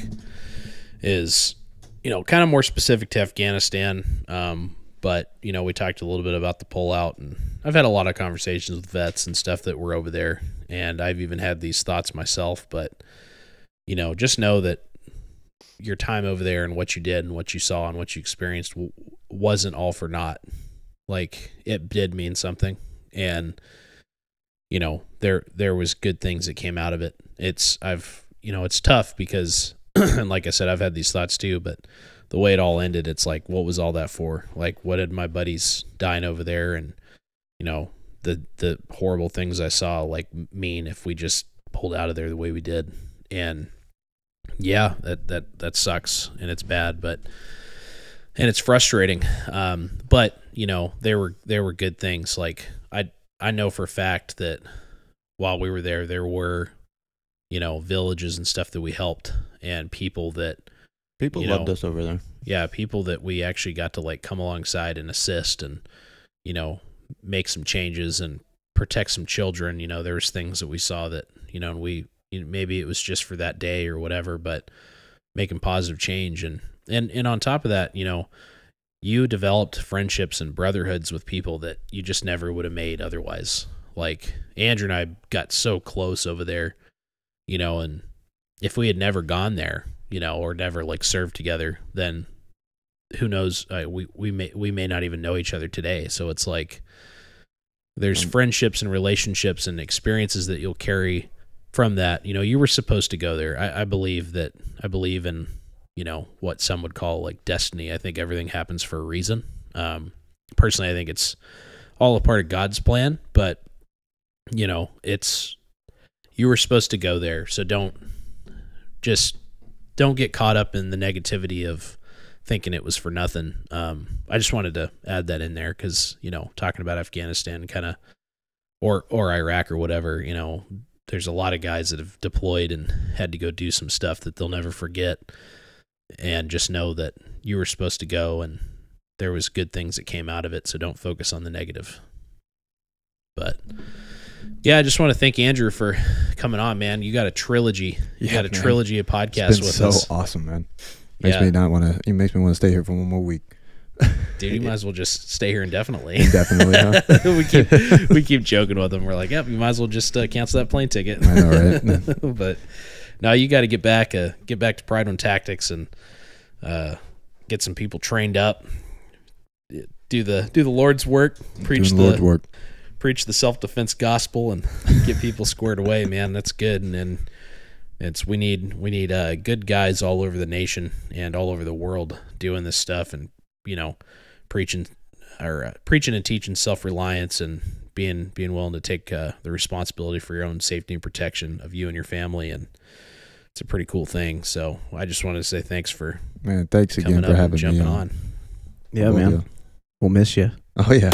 is, kind of more specific to Afghanistan. But, we talked a little bit about the pullout, and I've had a lot of conversations with vets and stuff that were over there, and I've even had these thoughts myself. But, just know that your time over there and what you did and what you saw and what you experienced wasn't all for naught. Like, it did mean something, and there was good things that came out of it. It's tough because, and like I said, I've had these thoughts too, but the way it all ended, it's like, what was all that for? Like, what did my buddies dying over there and, the horrible things I saw, like, mean if we just pulled out of there the way we did? And yeah, that sucks, and it's bad, and it's frustrating. But there were good things. Like, I know for a fact that while we were there were, villages and stuff that we helped, and people loved us over there. Yeah, people that we actually got to like come alongside and assist, and make some changes and protect some children. There was things that we saw that and we maybe it was just for that day or whatever, but making positive change, and on top of that, you developed friendships and brotherhoods with people that you just never would have made otherwise. Like, Andrew and I got so close over there, and if we had never gone there, or never like served together, then who knows? We may not even know each other today. So it's like there's friendships and relationships and experiences that you'll carry from that. You were supposed to go there. I believe in what some would call like destiny. I think everything happens for a reason. Personally, I think it's all a part of God's plan, but you were supposed to go there. So don't get caught up in the negativity of thinking it was for nothing. I just wanted to add that in there because, talking about Afghanistan kind of, or Iraq or whatever, there's a lot of guys that have deployed and had to go do some stuff that they'll never forget. And just know that you were supposed to go and there was good things that came out of it. So don't focus on the negative. But yeah, I just want to thank Andrew for coming on, man. You got a trilogy. You got a trilogy of podcasts with us. So awesome, man. Makes me want to stay here for one more week. Dude, you might as well just stay here indefinitely. Indefinitely, huh? we keep joking with them. We're like, yep, you might as well just cancel that plane ticket. I know, right? But no, you got to get back to Pridwen Tactics and get some people trained up. Do the Lord's work. Preach the self-defense gospel and get people squared away, man. That's good. And then we need good guys all over the nation and all over the world doing this stuff and preaching and teaching self-reliance and being willing to take the responsibility for your own safety and protection of you and your family. And it's a pretty cool thing. So I just wanted to say thanks again for having me jumping on. Yeah, man. We'll miss you. Oh yeah.